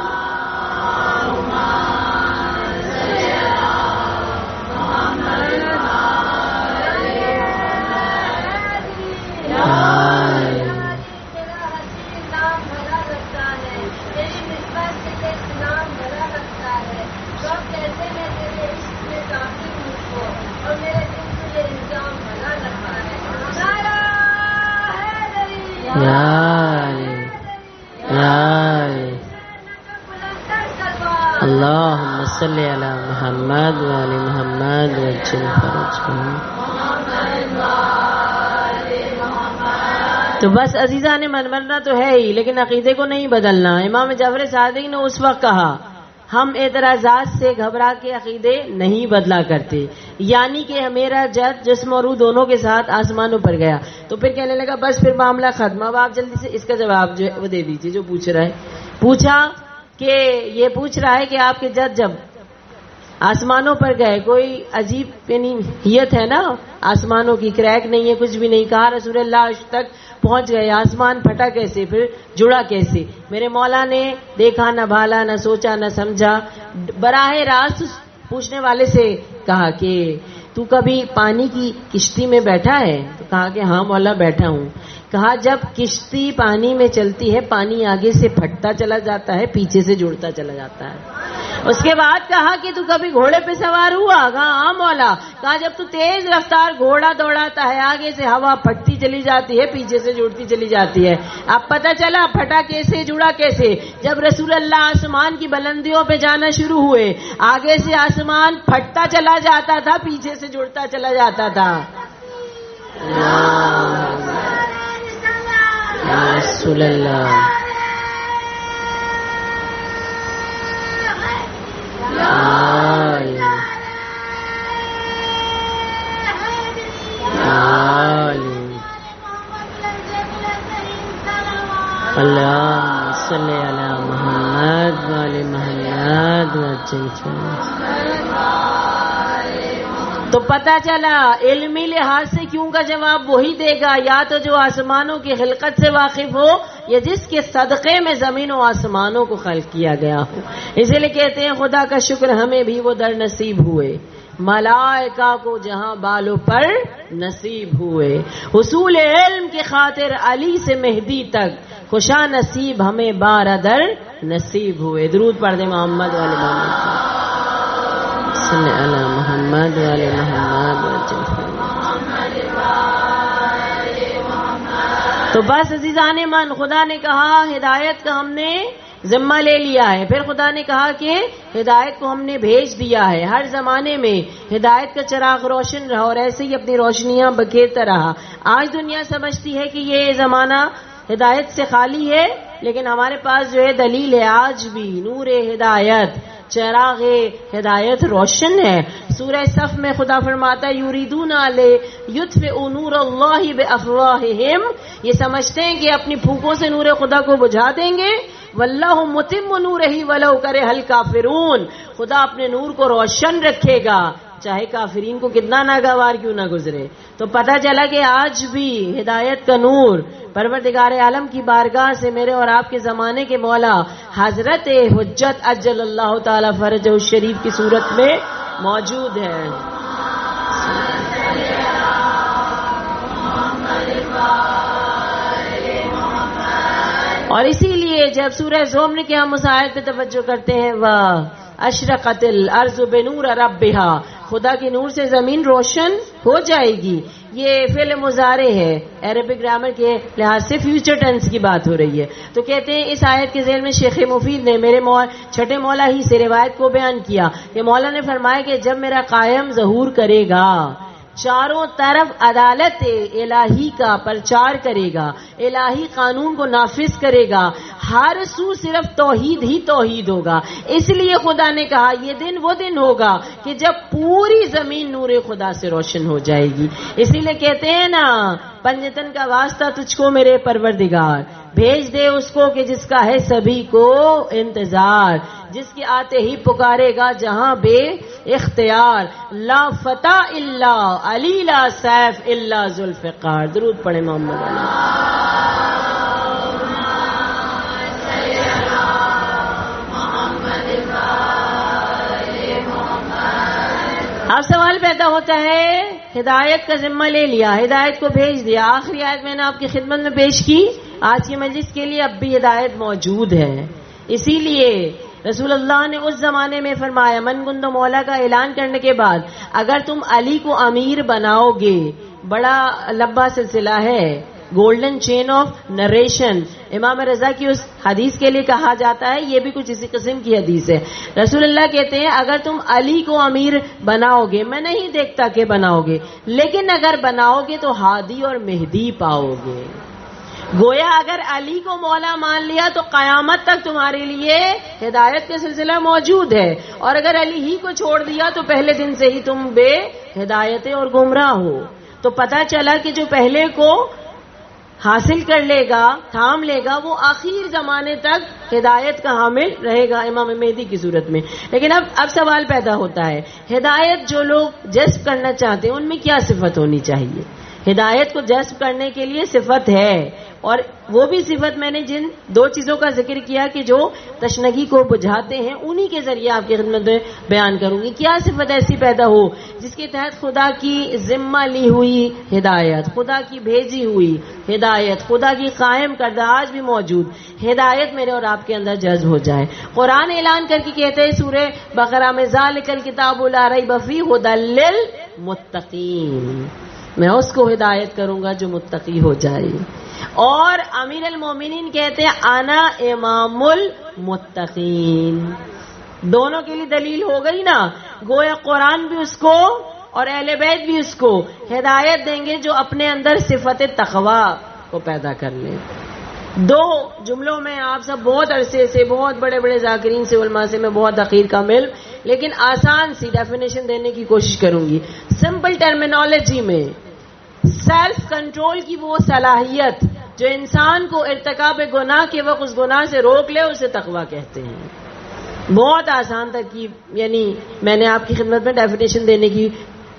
اللہم صلی علی محمد وعلی محمد وجل فرجهم. تو بس عزیزان منورنا تو ہے ہی، لیکن عقیدے کو نہیں بدلنا. امام جعفر صادق نے اس وقت کہا ہم اعتراضات سے گھبرا کے عقیدے نہیں بدلا کرتے، یعنی کہ میرا جد جسم اور روح دونوں کے ساتھ آسمانوں پر گیا. تو پھر کہنے لگا بس پھر معاملہ ختم. اب آپ جلدی سے اس کا جواب جو وہ دے دیجیے جو پوچھ رہا ہے. پوچھا کہ یہ پوچھ رہا ہے کہ آپ کے جد جب آسمانوں پر گئے، کوئی عجیب یعنی ہیت ہے نا آسمانوں کی، کریک نہیں ہے، کچھ بھی نہیں. کہا رسول اللہ عرش تک پہنچ گئے، آسمان پھٹا کیسے، پھر جڑا کیسے؟ میرے مولا نے دیکھا نہ بھالا نہ سوچا نہ سمجھا، براہ راست پوچھنے والے سے کہا کہ تو کبھی پانی کی کشتی میں بیٹھا ہے؟ تو کہا کہ ہاں مولا بیٹھا ہوں. کہا جب کشتی پانی میں چلتی ہے پانی آگے سے پھٹتا چلا جاتا ہے، پیچھے سے جڑتا چلا جاتا ہے. اس کے بعد کہا کہ تو کبھی گھوڑے پہ سوار ہوا؟ کہا ہاں مولا. کہا جب تو تیز رفتار گھوڑا دوڑاتا ہے آگے سے ہوا پھٹتی چلی جاتی ہے، پیچھے سے جڑتی چلی جاتی ہے. اب پتہ چلا پھٹا کیسے، جڑا کیسے؟ جب رسول اللہ آسمان کی بلندیوں پہ جانا شروع ہوئے، آگے سے آسمان پھٹتا چلا جاتا تھا، پیچھے سے جڑتا چلا جاتا تھا. رسول اللہ اللہم صلی علی محمد وعلی محمد وجل. تو پتہ چلا علمی لحاظ سے کیوں کا جواب وہی دے گا، یا تو جو آسمانوں کی خلقت سے واقف ہو یا جس کے صدقے میں زمین و آسمانوں کو خلق کیا گیا ہو. اسی لیے کہتے ہیں خدا کا شکر ہمیں بھی وہ در نصیب ہوئے ملائکہ کو جہاں بالوں پر نصیب ہوئے. حصول علم کی خاطر علی سے مہدی تک خوشا نصیب ہمیں بارادر نصیب ہوئے. درود پڑھ دیں محمد والے محمد صلی علی محمد والے محمد. تو بس عزیزان من، خدا نے کہا ہدایت کا ہم نے ذمہ لے لیا ہے. پھر خدا نے کہا کہ ہدایت کو ہم نے بھیج دیا ہے. ہر زمانے میں ہدایت کا چراغ روشن رہا اور ایسے ہی اپنی روشنیاں بکھیرتا رہا. آج دنیا سمجھتی ہے کہ یہ زمانہ ہدایت سے خالی ہے، لیکن ہمارے پاس جو ہے دلیل ہے. آج بھی نور ہدایت، چراغ ہدایت روشن ہے. سورہ صف میں خدا فرماتا ہے یریدون لیطفئوا نور اللہ بافواہہم، یہ سمجھتے ہیں کہ اپنی پھونکوں سے نور خدا کو بجھا دیں گے. واللہ متم نورہ ولو کرہ الکافرون، خدا اپنے نور کو روشن رکھے گا چاہے کافرین کو کتنا ناگوار کیوں نہ گزرے. تو پتہ چلا کہ آج بھی ہدایت کا نور پروردگار عالم کی بارگاہ سے میرے اور آپ کے زمانے کے مولا حضرت حجت اجل اللہ تعالی فرجہ الشریف کی صورت میں موجود ہے. اور اسی لیے جب سورہ زمر کے ہم اس آیت پہ توجہ کرتے ہیں اشرقت الارض بنور ربہا، خدا کے نور سے زمین روشن ہو جائے گی. یہ فعل مضارع ہے، عربک گرامر کے لحاظ سے فیوچر ٹینس کی بات ہو رہی ہے. تو کہتے ہیں اس آیت کے ذیل میں شیخ مفید نے میرے چھٹے مولا ہی سے روایت کو بیان کیا کہ مولا نے فرمایا کہ جب میرا قائم ظہور کرے گا، چاروں طرف عدالت الہی کا پرچار کرے گا، الہی قانون کو نافذ کرے گا، ہر سو صرف توحید ہی توحید ہوگا. اس لیے خدا نے کہا یہ دن وہ دن ہوگا کہ جب پوری زمین نور خدا سے روشن ہو جائے گی. اسی لیے کہتے ہیں نا پنجتن کا واسطہ تجھ کو میرے پروردگار، بھیج دے اس کو کہ جس کا ہے سبھی کو انتظار، جس کے آتے ہی پکارے گا جہاں بے اختیار. لا فتح الا علی، لا سیف الا ذوالفقار. درود پڑھے محمد علی. اب سوال پیدا ہوتا ہے ہدایت کا ذمہ لے لیا، ہدایت کو بھیج دیا. آخری آیت میں نے آپ کی خدمت میں پیش کی. آج کی مجلس کے لیے اب بھی ہدایت موجود ہے. اسی لیے رسول اللہ نے اس زمانے میں فرمایا من گند مولا کا اعلان کرنے کے بعد اگر تم علی کو امیر بناؤ گے، بڑا لمبا سلسلہ ہے، گولڈن چین آف نریشن امام رضا کی اس حدیث کے لیے کہا جاتا ہے. یہ بھی کچھ اسی قسم کی حدیث ہے. رسول اللہ کہتے ہیں اگر تم علی کو امیر بناؤ گے، میں نہیں دیکھتا کہ بناؤ گے، لیکن اگر بناؤ گے تو ہادی اور مہدی پاؤ گے. گویا اگر علی کو مولا مان لیا تو قیامت تک تمہارے لیے ہدایت کا سلسلہ موجود ہے، اور اگر علی ہی کو چھوڑ دیا تو پہلے دن سے ہی تم بے ہدایت اور گمراہ ہو. تو پتہ چلا کہ جو پہلے کو حاصل کر لے گا، تھام لے گا، وہ آخر زمانے تک ہدایت کا حامل رہے گا امام مہدی کی صورت میں. لیکن اب سوال پیدا ہوتا ہے ہدایت جو لوگ جذب کرنا چاہتے ہیں ان میں کیا صفت ہونی چاہیے؟ ہدایت کو جذب کرنے کے لیے صفت ہے، اور وہ بھی صفت میں نے جن دو چیزوں کا ذکر کیا کہ جو تشنگی کو بجھاتے ہیں انہی کے ذریعے آپ کی خدمت میں بیان کروں گی. کیا صفت ایسی پیدا ہو جس کے تحت خدا کی ذمہ لی ہوئی ہدایت، خدا کی بھیجی ہوئی ہدایت، خدا کی قائم کردہ آج بھی موجود ہدایت میرے اور آپ کے اندر جذب ہو جائے. قرآن اعلان کر کے کہتے ہیں سورہ بقرہ میں ذالک الکتاب لا ریب فیہ ھدی للمتقین، میں اس کو ہدایت کروں گا جو متقی ہو جائے. اور امیر المومنین کہتے ہیں انا امام المتقین. دونوں کے لیے دلیل ہو گئی نا. گویا قرآن بھی اس کو اور اہل بیت بھی اس کو ہدایت دیں گے جو اپنے اندر صفت تقوی کو پیدا کر لیں. دو جملوں میں آپ سب بہت عرصے سے بہت بڑے بڑے ذاکرین سے علماء سے میں بہت حقیر کا مل، لیکن آسان سی ڈیفینیشن دینے کی کوشش کروں گی. سمپل ٹرمینالوجی میں سیلف کنٹرول کی وہ صلاحیت جو انسان کو ارتکاب گناہ کے وقت اس گناہ سے روک لے اسے تقویٰ کہتے ہیں. بہت آسان ترکیب، یعنی میں نے آپ کی خدمت میں ڈیفینیشن دینے کی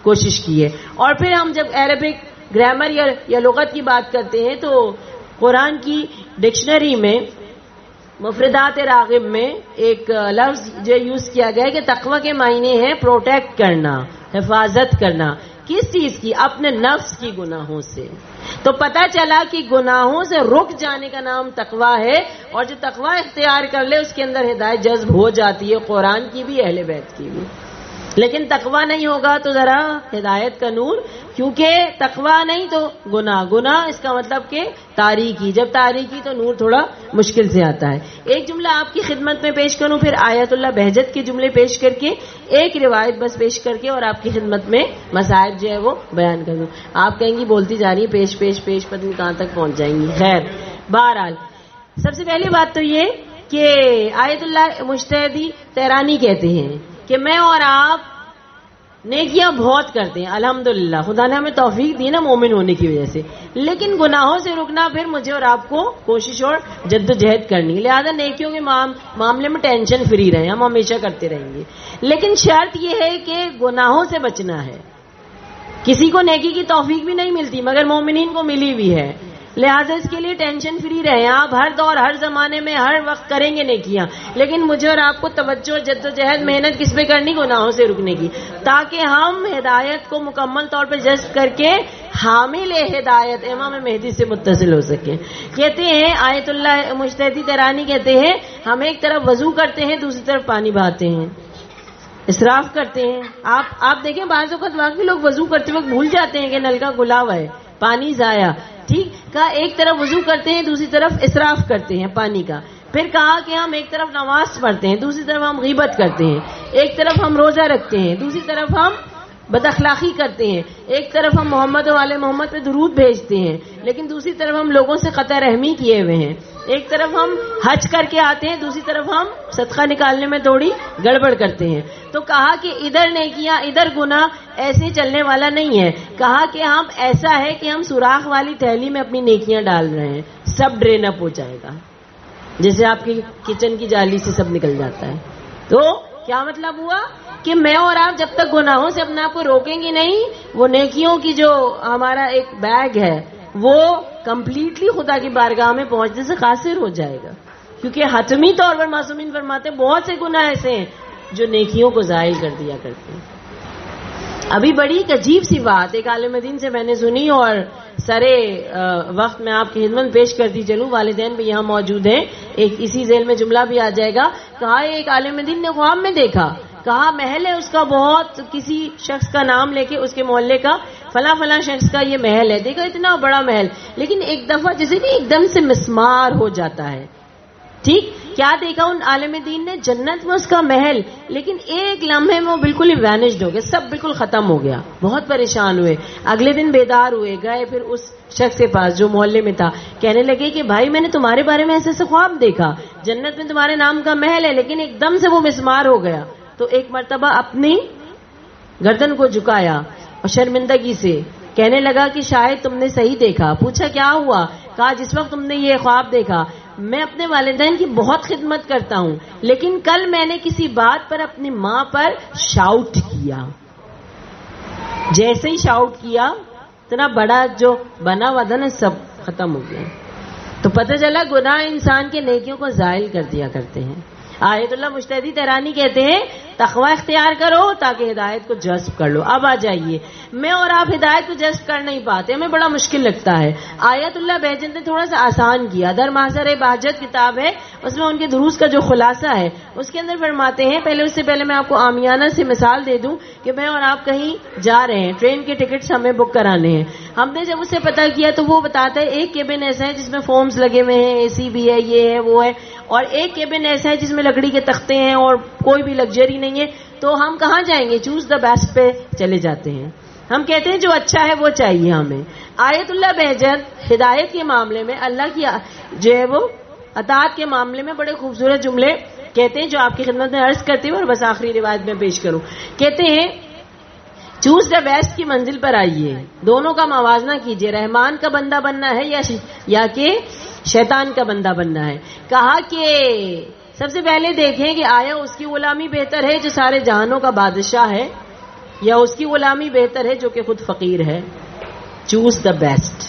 کوشش کی ہے. اور پھر ہم جب عربک گرامر یا لغت کی بات کرتے ہیں تو قرآن کی ڈکشنری میں مفردات راغب میں ایک لفظ جو یوز کیا گیا ہے کہ تقویٰ کے معنی ہے پروٹیکٹ کرنا، حفاظت کرنا کس چیز کی؟ اپنے نفس کی گناہوں سے. تو پتہ چلا کہ گناہوں سے رک جانے کا نام تقویٰ ہے، اور جو تقویٰ اختیار کر لے اس کے اندر ہدایت جذب ہو جاتی ہے، قرآن کی بھی اہل بیت کی بھی. لیکن تقویٰ نہیں ہوگا تو ذرا ہدایت کا نور، کیونکہ تقویٰ نہیں تو گناہ اس کا مطلب کہ تاریکی، جب تاریکی تو نور تھوڑا مشکل سے آتا ہے. ایک جملہ آپ کی خدمت میں پیش کروں، پھر آیت اللہ بہجت کے جملے پیش کر کے ایک روایت بس پیش کر کے اور آپ کی خدمت میں مسائل جو ہے وہ بیان کر دوں. آپ کہیں گی بولتی جا رہی ہیں پیش پتہ نہیں کہاں تک پہنچ جائیں گی. خیر، بہرحال سب سے پہلی بات تو یہ کہ آیت اللہ مجتہدی تہرانی کہتے ہیں کہ میں اور آپ نیکیاں بہت کرتے ہیں الحمدللہ، خدا نے ہمیں توفیق دی نا مومن ہونے کی وجہ سے، لیکن گناہوں سے رکنا پھر مجھے اور آپ کو کوشش اور جدوجہد کرنی. لہذا نیکیوں کے معاملے میں ٹینشن فری رہیں، ہم ہمیشہ کرتے رہیں گے. لیکن شرط یہ ہے کہ گناہوں سے بچنا ہے. کسی کو نیکی کی توفیق بھی نہیں ملتی مگر مومنین کو ملی بھی ہے. لہٰذا اس کے لیے ٹینشن فری رہیں. آپ ہر دور ہر زمانے میں ہر وقت کریں گے نیکیاں، لیکن مجھے اور آپ کو توجہ جدوجہد محنت کس پہ کرنی؟ گناہوں سے رکنے کی، تاکہ ہم ہدایت کو مکمل طور پہ جذب کر کے حامل ہدایت امام مہدی سے متصل ہو سکیں. کہتے ہیں آیت اللہ مجتہدی تہرانی کہتے ہیں ہم ایک طرف وضو کرتے ہیں دوسری طرف پانی بہاتے ہیں، اسراف کرتے ہیں. آپ دیکھیں بعض اوقات واقعی لوگ وضو کرتے وقت بھول جاتے ہیں کہ نل کا کھلا ہوا ہے، پانی ضائع. ٹھیک کہا، ایک طرف وضو کرتے ہیں دوسری طرف اسراف کرتے ہیں پانی کا. پھر کہا کہ ہم ایک طرف نماز پڑھتے ہیں دوسری طرف ہم غیبت کرتے ہیں، ایک طرف ہم روزہ رکھتے ہیں دوسری طرف ہم بد اخلاقی کرتے ہیں، ایک طرف ہم محمد و آل محمد پہ درود بھیجتے ہیں لیکن دوسری طرف ہم لوگوں سے قطع رحمی کیے ہوئے ہیں، ایک طرف ہم حج کر کے آتے ہیں دوسری طرف ہم صدقہ نکالنے میں تھوڑی گڑبڑ کرتے ہیں. تو کہا کہ ادھر نیکیاں ادھر گناہ ایسے چلنے والا نہیں ہے. کہا کہ ہم ایسا ہے کہ ہم سوراخ والی تھیلی میں اپنی نیکیاں ڈال رہے ہیں، سب ڈرین اپ ہو جائے گا جیسے آپ کی کچن کی جالی سے سب نکل جاتا ہے. تو کیا مطلب ہوا کہ میں اور آپ جب تک گناہوں سے اپنے آپ کو روکیں گے نہیں، وہ نیکیوں کی جو ہمارا ایک بیگ ہے وہ کمپلیٹلی خدا کی بارگاہ میں پہنچنے سے قاصر ہو جائے گا. کیونکہ حتمی طور پر معصومین فرماتے ہیں بہت سے گناہ ایسے ہیں جو نیکیوں کو زائل کر دیا کرتے ہیں. ابھی بڑی ایک عجیب سی بات ایک عالم دین سے میں نے سنی اور سرے وقت میں آپ کی خدمت پیش کرتی چلوں، والدین بھی یہاں موجود ہیں، ایک اسی ذیل میں جملہ بھی آ جائے گا. کہا ایک عالم دین نے خواب میں دیکھا، کہا محل ہے اس کا بہت، کسی شخص کا نام لے کے اس کے محلے کا فلاں شخص کا یہ محل ہے. دیکھا اتنا بڑا محل، لیکن ایک دفعہ جیسے کہ ایک دم سے مسمار ہو جاتا ہے. ٹھیک کیا دیکھا ان عالم دین نے؟ جنت میں اس کا محل، لیکن ایک لمحے میں وہ بالکل ہی وینشڈ ہو گیا، سب بالکل ختم ہو گیا. بہت پریشان ہوئے، اگلے دن بیدار ہوئے، گئے پھر اس شخص کے پاس جو محلے میں تھا، کہنے لگے کہ بھائی میں نے تمہارے بارے میں ایسے خواب دیکھا، جنت میں تمہارے نام کا محل ہے لیکن ایک دم سے وہ مسمار ہو گیا. تو ایک مرتبہ اپنی گردن کو جھکایا اور شرمندگی سے کہنے لگا کہ شاید تم نے صحیح دیکھا. پوچھا کیا ہوا؟ کہا جس وقت تم نے یہ خواب دیکھا میں اپنے والدین کی بہت خدمت کرتا ہوں لیکن کل میں نے کسی بات پر اپنی ماں پر شاؤٹ کیا، جیسے ہی شاؤٹ کیا اتنا بڑا جو بنا ہوا تھا نا سب ختم ہو گیا. تو پتہ چلا گناہ انسان کے نیکیوں کو زائل کر دیا کرتے ہیں. آیت اللہ مجتہدی تہرانی کہتے ہیں تقوی اختیار کرو تاکہ ہدایت کو جذب کر لو. اب آ جائیے، میں اور آپ ہدایت کو جذب کر نہیں پاتے، ہمیں بڑا مشکل لگتا ہے. آیت اللہ بہجت نے تھوڑا سا آسان کیا. در محضر بہجت کتاب ہے، اس میں ان کے دروس کا جو خلاصہ ہے اس کے اندر فرماتے ہیں، اس سے پہلے میں آپ کو عامیانہ سے مثال دے دوں کہ میں اور آپ کہیں جا رہے ہیں، ٹرین کے ٹکٹس ہمیں بک کرانے ہیں. ہم نے جب اسے پتہ کیا تو وہ بتاتا ہے ایک کیبن ایسا ہے جس میں فارمز لگے ہوئے ہیں، اے سی بھی ہے، یہ ہے وہ ہے، اور ایک کیبن ایسا ہے جس میں لکڑی کے تختے ہیں اور کوئی بھی لگژری نہیں ہے. تو ہم کہاں جائیں گے؟ چوز دا بیسٹ پہ چلے جاتے ہیں. ہم کہتے ہیں جو اچھا ہے وہ چاہیے ہمیں. آیت اللہ بہجت ہدایت کے معاملے میں اللہ کی جو ہے وہ اطاعت کے معاملے میں بڑے خوبصورت جملے کہتے ہیں جو آپ کی خدمت میں عرض کرتے ہیں اور بس آخری روایت میں پیش کروں. کہتے ہیں چوز دا بیسٹ کی منزل پر آئیے، دونوں کا موازنہ کیجئے، رحمان کا بندہ بننا ہے یا کہ شیطان کا بندہ بننا ہے. کہا کہ سب سے پہلے دیکھیں کہ آیا اس کی غلامی بہتر ہے جو سارے جہانوں کا بادشاہ ہے یا اس کی غلامی بہتر ہے جو کہ خود فقیر ہے. Choose the best.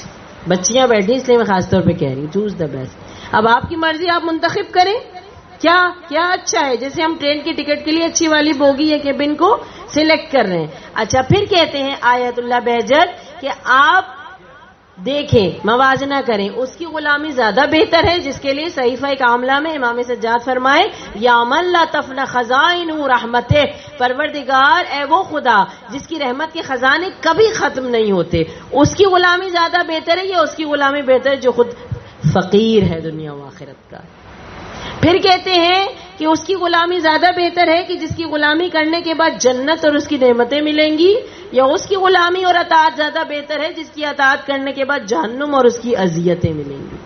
بچیاں بیٹھی اس لیے میں خاص طور پہ کہہ رہی ہوں چوز دا بیسٹ. اب آپ کی مرضی، آپ منتخب کریں. کیا کیا اچھا ہے. جیسے ہم ٹرین کی ٹکٹ کے لیے اچھی والی بوگی یا کیبن کو سلیکٹ کر رہے ہیں. اچھا پھر کہتے ہیں آیت اللہ بہجت کہ آپ دیکھیں موازنہ کریں, اس کی غلامی زیادہ بہتر ہے جس کے لیے صحیفہ کاملہ میں امام سجاد فرمائے یا من لا تفنى خزائن رحمتہ, پروردگار اے وہ خدا جس کی رحمت کے خزانے کبھی ختم نہیں ہوتے, اس کی غلامی زیادہ بہتر ہے یا اس کی غلامی بہتر ہے جو خود فقیر ہے دنیا و آخرت کا. پھر کہتے ہیں کہ اس کی غلامی زیادہ بہتر ہے کہ جس کی غلامی کرنے کے بعد جنت اور اس کی نعمتیں ملیں گی, یا اس کی غلامی اور اطاعت زیادہ بہتر ہے جس کی اطاعت کرنے کے بعد جہنم اور اس کی اذیتیں ملیں گی.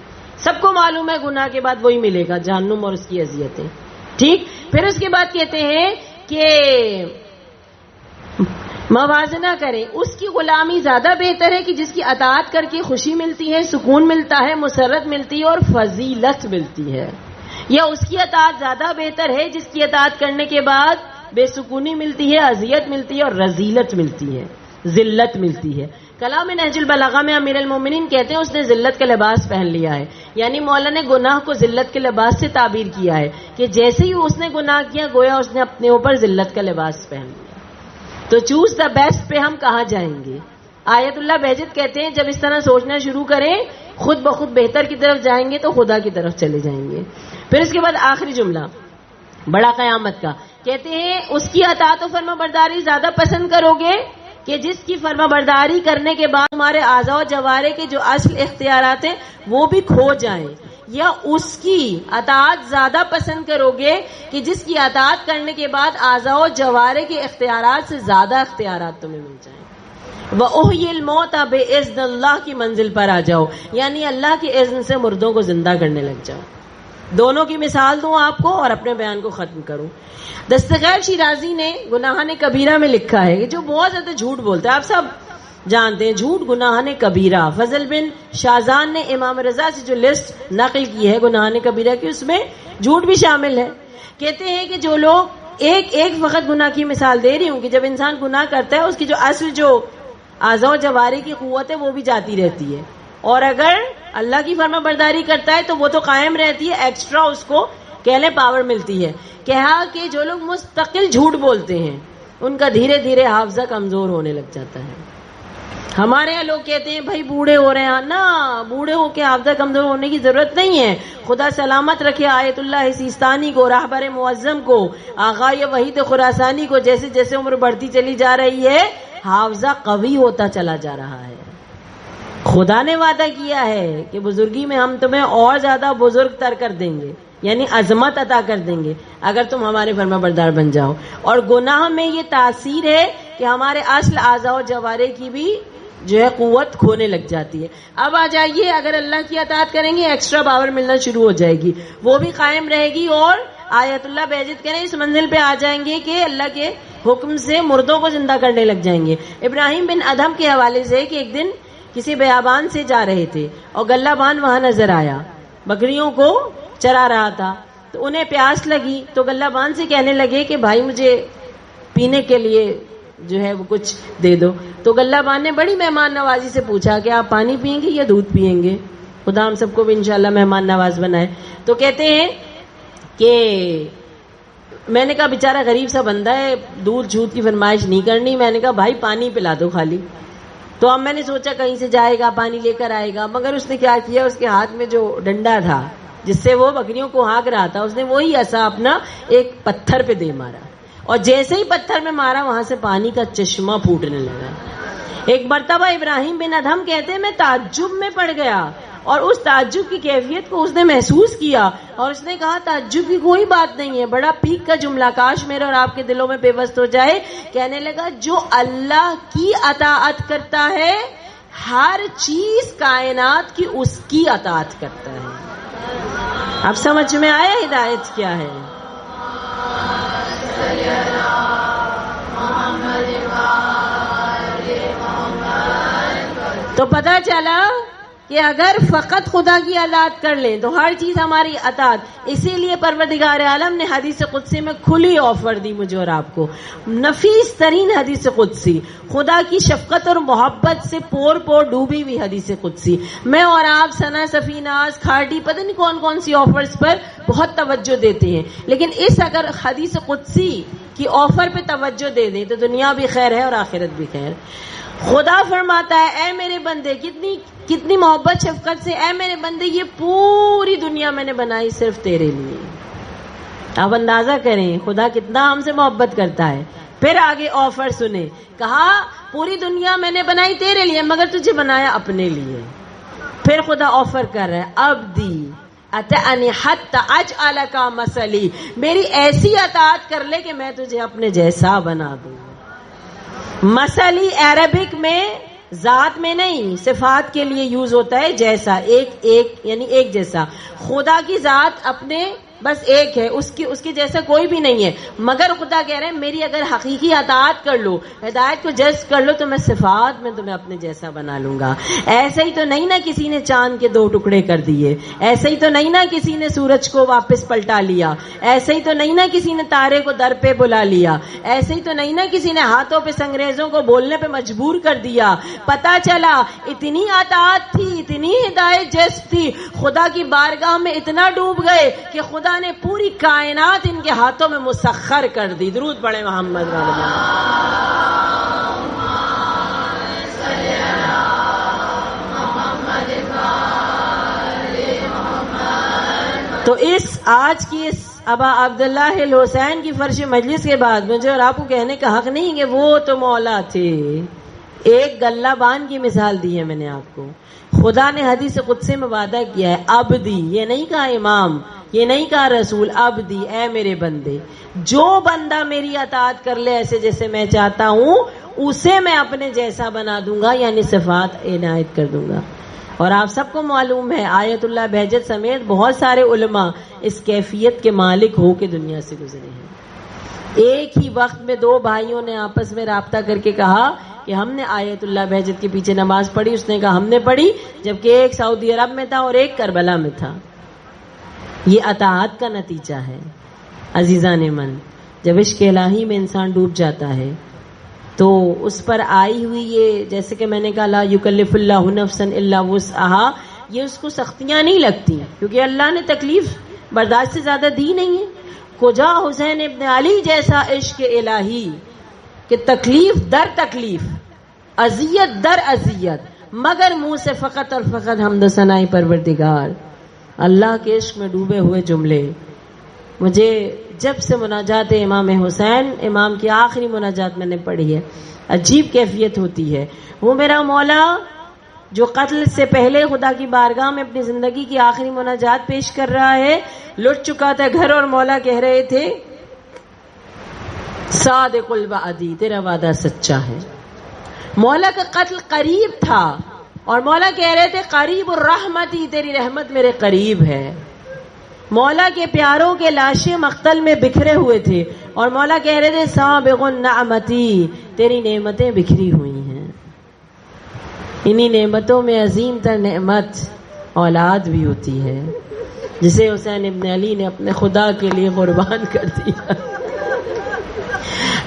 سب کو معلوم ہے گناہ کے بعد وہی ملے گا, جہنم اور اس کی اذیتیں. ٹھیک. پھر اس کے بعد کہتے ہیں کہ موازنہ کریں, اس کی غلامی زیادہ بہتر ہے کہ جس کی اطاعت کر کے خوشی ملتی ہے, سکون ملتا ہے, مسرت ملتی ہے اور فضیلت ملتی ہے, یا اس کی اطاعت زیادہ بہتر ہے جس کی اطاعت کرنے کے بعد بے سکونی ملتی ہے, اذیت ملتی ہے اور رذیلت ملتی ہے, ذلت ملتی ہے. کلام نہج البلاغہ میں امیر المومنین کہتے ہیں اس نے ذلت کا لباس پہن لیا ہے, یعنی مولا نے گناہ کو ذلت کے لباس سے تعبیر کیا ہے کہ جیسے ہی اس نے گناہ کیا گویا اس نے اپنے اوپر ذلت کا لباس پہن لیا. تو چوز دا بیسٹ پہ ہم کہاں جائیں گے؟ آیت اللہ بہجت کہتے ہیں جب اس طرح سوچنا شروع کریں خود بخود بہتر کی طرف جائیں گے تو خدا کی طرف چلے جائیں گے. پھر اس کے بعد آخری جملہ بڑا قیامت کا, کہتے ہیں اس کی اطاعت و فرما برداری زیادہ پسند کرو گے کہ جس کی فرما برداری کرنے کے بعد تمہارے اعضاء و جوارح کے جو اصل اختیارات ہیں وہ بھی کھو جائیں, یا اس کی اطاعت زیادہ پسند کرو گے کہ جس کی اطاعت کرنے کے بعد اعضاء و جوارح کے اختیارات سے زیادہ اختیارات تمہیں مل جائیں. وَأُحْيِي الْمَوْتَى بِإِذْنِ اللہ کی منزل پر آ جاؤ, یعنی اللہ کے اذن سے مردوں کو زندہ کرنے لگ جاؤ. دونوں کی مثال دوں آپ کو اور اپنے بیان کو ختم کروں. دستغیر شیرازی نے گناہان کبیرہ میں لکھا ہے کہ جو بہت زیادہ جھوٹ بولتا ہے, آپ سب جانتے ہیں جھوٹ گناہان کبیرہ. فضل بن شازان نے امام رضا سے جو لسٹ نقل کی ہے گناہان کبیرہ کی اس میں جھوٹ بھی شامل ہے. کہتے ہیں کہ جو لوگ ایک وقت گناہ کی مثال دے رہی ہوں کہ جب انسان گناہ کرتا ہے اس کی جو اصل جو اعضاء و جوارح کی قوت ہے وہ بھی جاتی رہتی ہے, اور اگر اللہ کی فرما برداری کرتا ہے تو وہ تو قائم رہتی ہے, ایکسٹرا اس کو کہہ لیں پاور ملتی ہے. کہا کہ جو لوگ مستقل جھوٹ بولتے ہیں ان کا دھیرے دھیرے حافظہ کمزور ہونے لگ جاتا ہے. ہمارے یہاں لوگ کہتے ہیں بھائی بوڑھے ہو رہے ہیں, نا بوڑھے ہو کے حافظہ کمزور ہونے کی ضرورت نہیں ہے. خدا سلامت رکھے آیت اللہ سیستانی کو, راہبر معظم کو, آغا وحید خراسانی کو, جیسے جیسے عمر بڑھتی چلی جا رہی ہے حافظہ قوی ہوتا چلا جا رہا ہے. خدا نے وعدہ کیا ہے کہ بزرگی میں ہم تمہیں اور زیادہ بزرگ تر کر دیں گے, یعنی عظمت عطا کر دیں گے اگر تم ہمارے فرما بردار بن جاؤ. اور گناہ میں یہ تاثیر ہے کہ ہمارے اصل اعضاء و جوارح کی بھی جو ہے قوت کھونے لگ جاتی ہے. اب آ جائیے اگر اللہ کی اطاعت کریں گے ایکسٹرا پاور ملنا شروع ہو جائے گی, وہ بھی قائم رہے گی, اور آیت اللہ بہجت کریں اس منزل پہ آ جائیں گے کہ اللہ کے حکم سے مردوں کو زندہ کرنے لگ جائیں گے. ابراہیم بن ادھم کے حوالے سے کہ ایک دن کسی بیابان سے جا رہے تھے اور گلہ بان وہاں نظر آیا, بکریوں کو چرا رہا تھا, تو انہیں پیاس لگی تو گلہ بان سے کہنے لگے کہ بھائی مجھے پینے کے لیے جو ہے وہ کچھ دے دو. تو گلہ بان نے بڑی مہمان نوازی سے پوچھا کہ آپ پانی پئیں گے یا دودھ پئیں گے؟ خدا ہم سب کو بھی انشاءاللہ مہمان نواز بنائے. تو کہتے ہیں کہ میں نے کہا بیچارہ غریب سا بندہ ہے, دودھ جھوٹ کی فرمائش نہیں کرنی. میں نے کہا بھائی پانی پلا دو خالی. تو اب میں نے سوچا کہیں سے جائے گا پانی لے کر آئے گا, مگر اس نے کیا کیا, اس کے ہاتھ میں جو ڈنڈا تھا جس سے وہ بکریوں کو ہانک رہا تھا اس نے وہی ایسا اپنا ایک پتھر پہ دے مارا, اور جیسے ہی پتھر میں مارا وہاں سے پانی کا چشمہ پھوٹنے لگا. ایک مرتبہ ابراہیم بن ادھم کہتے ہیں میں تعجب میں پڑ گیا, اور اس تعجب کی کیفیت کو اس نے محسوس کیا, اور اس نے کہا تعجب کی کوئی بات نہیں ہے, بڑا پیک کا جملہ, کاش میرے اور آپ کے دلوں میں پیوست ہو جائے. کہنے لگا جو اللہ کی اطاعت کرتا ہے ہر چیز کائنات کی اس کی اطاعت کرتا ہے. اب سمجھ میں آیا ہدایت کیا ہے؟ تو پتہ چلا کہ اگر فقط خدا کی اطاعت کر لیں تو ہر چیز ہماری اطاعت. اسی لیے پروردگار عالم نے حدیث قدسی میں کھلی آفر دی مجھے اور آپ کو, نفیس ترین حدیث قدسی, خدا کی شفقت اور محبت سے پور پور ڈوبی ہوئی حدیث قدسی. میں اور آپ ثنا, سفیناز, کھاٹی, پتہ نہیں کون کون سی آفرز پر بہت توجہ دیتے ہیں, لیکن اس اگر حدیث قدسی کی آفر پہ توجہ دے دیں تو دنیا بھی خیر ہے اور آخرت بھی خیر. خدا فرماتا ہے اے میرے بندے, کتنی محبت شفقت سے, اے میرے بندے یہ پوری دنیا میں نے بنائی صرف تیرے لیے. آپ اندازہ کریں خدا کتنا ہم سے محبت کرتا ہے. پھر آگے آفر سنیں, کہا پوری دنیا میں نے بنائی تیرے لیے مگر تجھے بنایا اپنے لیے. پھر خدا آفر کر رہا ہے عبدی اتعنی حتی اجعلک مثلی, میری ایسی اطاعت کر لے کہ میں تجھے اپنے جیسا بنا دوں. مثلی عربک میں ذات میں نہیں, صفات کے لیے یوز ہوتا ہے جیسا, ایک یعنی ایک جیسا. خدا کی ذات اپنے بس ایک ہے, اس کے جیسا کوئی بھی نہیں ہے, مگر خدا کہہ رہے ہیں میری اگر حقیقی اطاعت کر لو, ہدایت کو جذب کر لو تو میں صفات میں تمہیں اپنے جیسا بنا لوں گا. ایسے ہی تو نہیں نا کسی نے چاند کے 2 ٹکڑے کر دیے, ایسے ہی تو نہیں نا کسی نے سورج کو واپس پلٹا لیا, ایسے ہی تو نہیں نا کسی نے تارے کو در پہ بلا لیا, ایسے ہی تو نہیں نا کسی نے ہاتھوں پہ سنگریزوں کو بولنے پہ مجبور کر دیا. پتا چلا اتنی اطاعت تھی, اتنی ہدایت جذب تھی, خدا کی بارگاہ میں اتنا ڈوب گئے کہ خدا نے پوری کائنات ان کے ہاتھوں میں مسخر کر دی. درود پڑھیں محمد والے. تو اس آج کی اس ابا عبداللہ الحسین کی فرش مجلس کے بعد مجھے اور آپ کو کہنے کا حق نہیں کہ وہ تو مولا تھے. ایک گلہ بان کی مثال دی ہے میں نے آپ کو. خدا نے حدیث قدسی میں وعدہ کیا ہے عبدی, یہ نہیں کہا امام, یہ نہیں کہا رسول, عبدی اے میرے بندے, جو بندہ میری اطاعت کر لے ایسے جیسے میں چاہتا ہوں اسے میں اپنے جیسا بنا دوں گا, یعنی صفات عنایت کر دوں گا. اور آپ سب کو معلوم ہے آیت اللہ بہجت سمیت بہت سارے علماء اس کیفیت کے مالک ہو کے دنیا سے گزرے ہیں. ایک ہی وقت میں 2 بھائیوں نے آپس میں رابطہ کر کے کہا کہ ہم نے آیت اللہ بہجت کے پیچھے نماز پڑھی, اس نے کہا ہم نے پڑھی, جبکہ ایک سعودی عرب میں تھا اور ایک کربلا میں تھا. یہ اطاعت کا نتیجہ ہے عزیزان من. جب عشق الہی میں انسان ڈوب جاتا ہے تو اس پر آئی ہوئی یہ, جیسے کہ میں نے کہا لا یکلف اللہ نفسا الا وسعها, یہ اس کو سختیاں نہیں لگتی کیونکہ اللہ نے تکلیف برداشت سے زیادہ دی نہیں ہے. کجا حسین ابن علی جیسا عشق الہی کہ تکلیف در تکلیف, اذیت در اذیت, مگر منہ سے فقط اور فقط حمد و ثناء پروردگار, اللہ کے عشق میں ڈوبے ہوئے جملے. مجھے جب سے مناجات امام حسین, امام کی آخری مناجات میں نے پڑھی ہے, عجیب کیفیت ہوتی ہے. وہ میرا مولا جو قتل سے پہلے خدا کی بارگاہ میں اپنی زندگی کی آخری مناجات پیش کر رہا ہے, لٹ چکا تھا گھر, اور مولا کہہ رہے تھے صادق الوعدی, تیرا وعدہ سچا ہے. مولا کا قتل قریب تھا اور مولا کہہ رہے تھے قریب الرحمتی, تیری رحمت میرے قریب ہے. مولا کے پیاروں کے لاشیں مقتل میں بکھرے ہوئے تھے اور مولا کہہ رہے تھے سابغ النعمتی, تیری نعمتیں بکھری ہوئی ہیں. انہی نعمتوں میں عظیم تر نعمت اولاد بھی ہوتی ہے, جسے حسین ابن علی نے اپنے خدا کے لیے قربان کر دیا.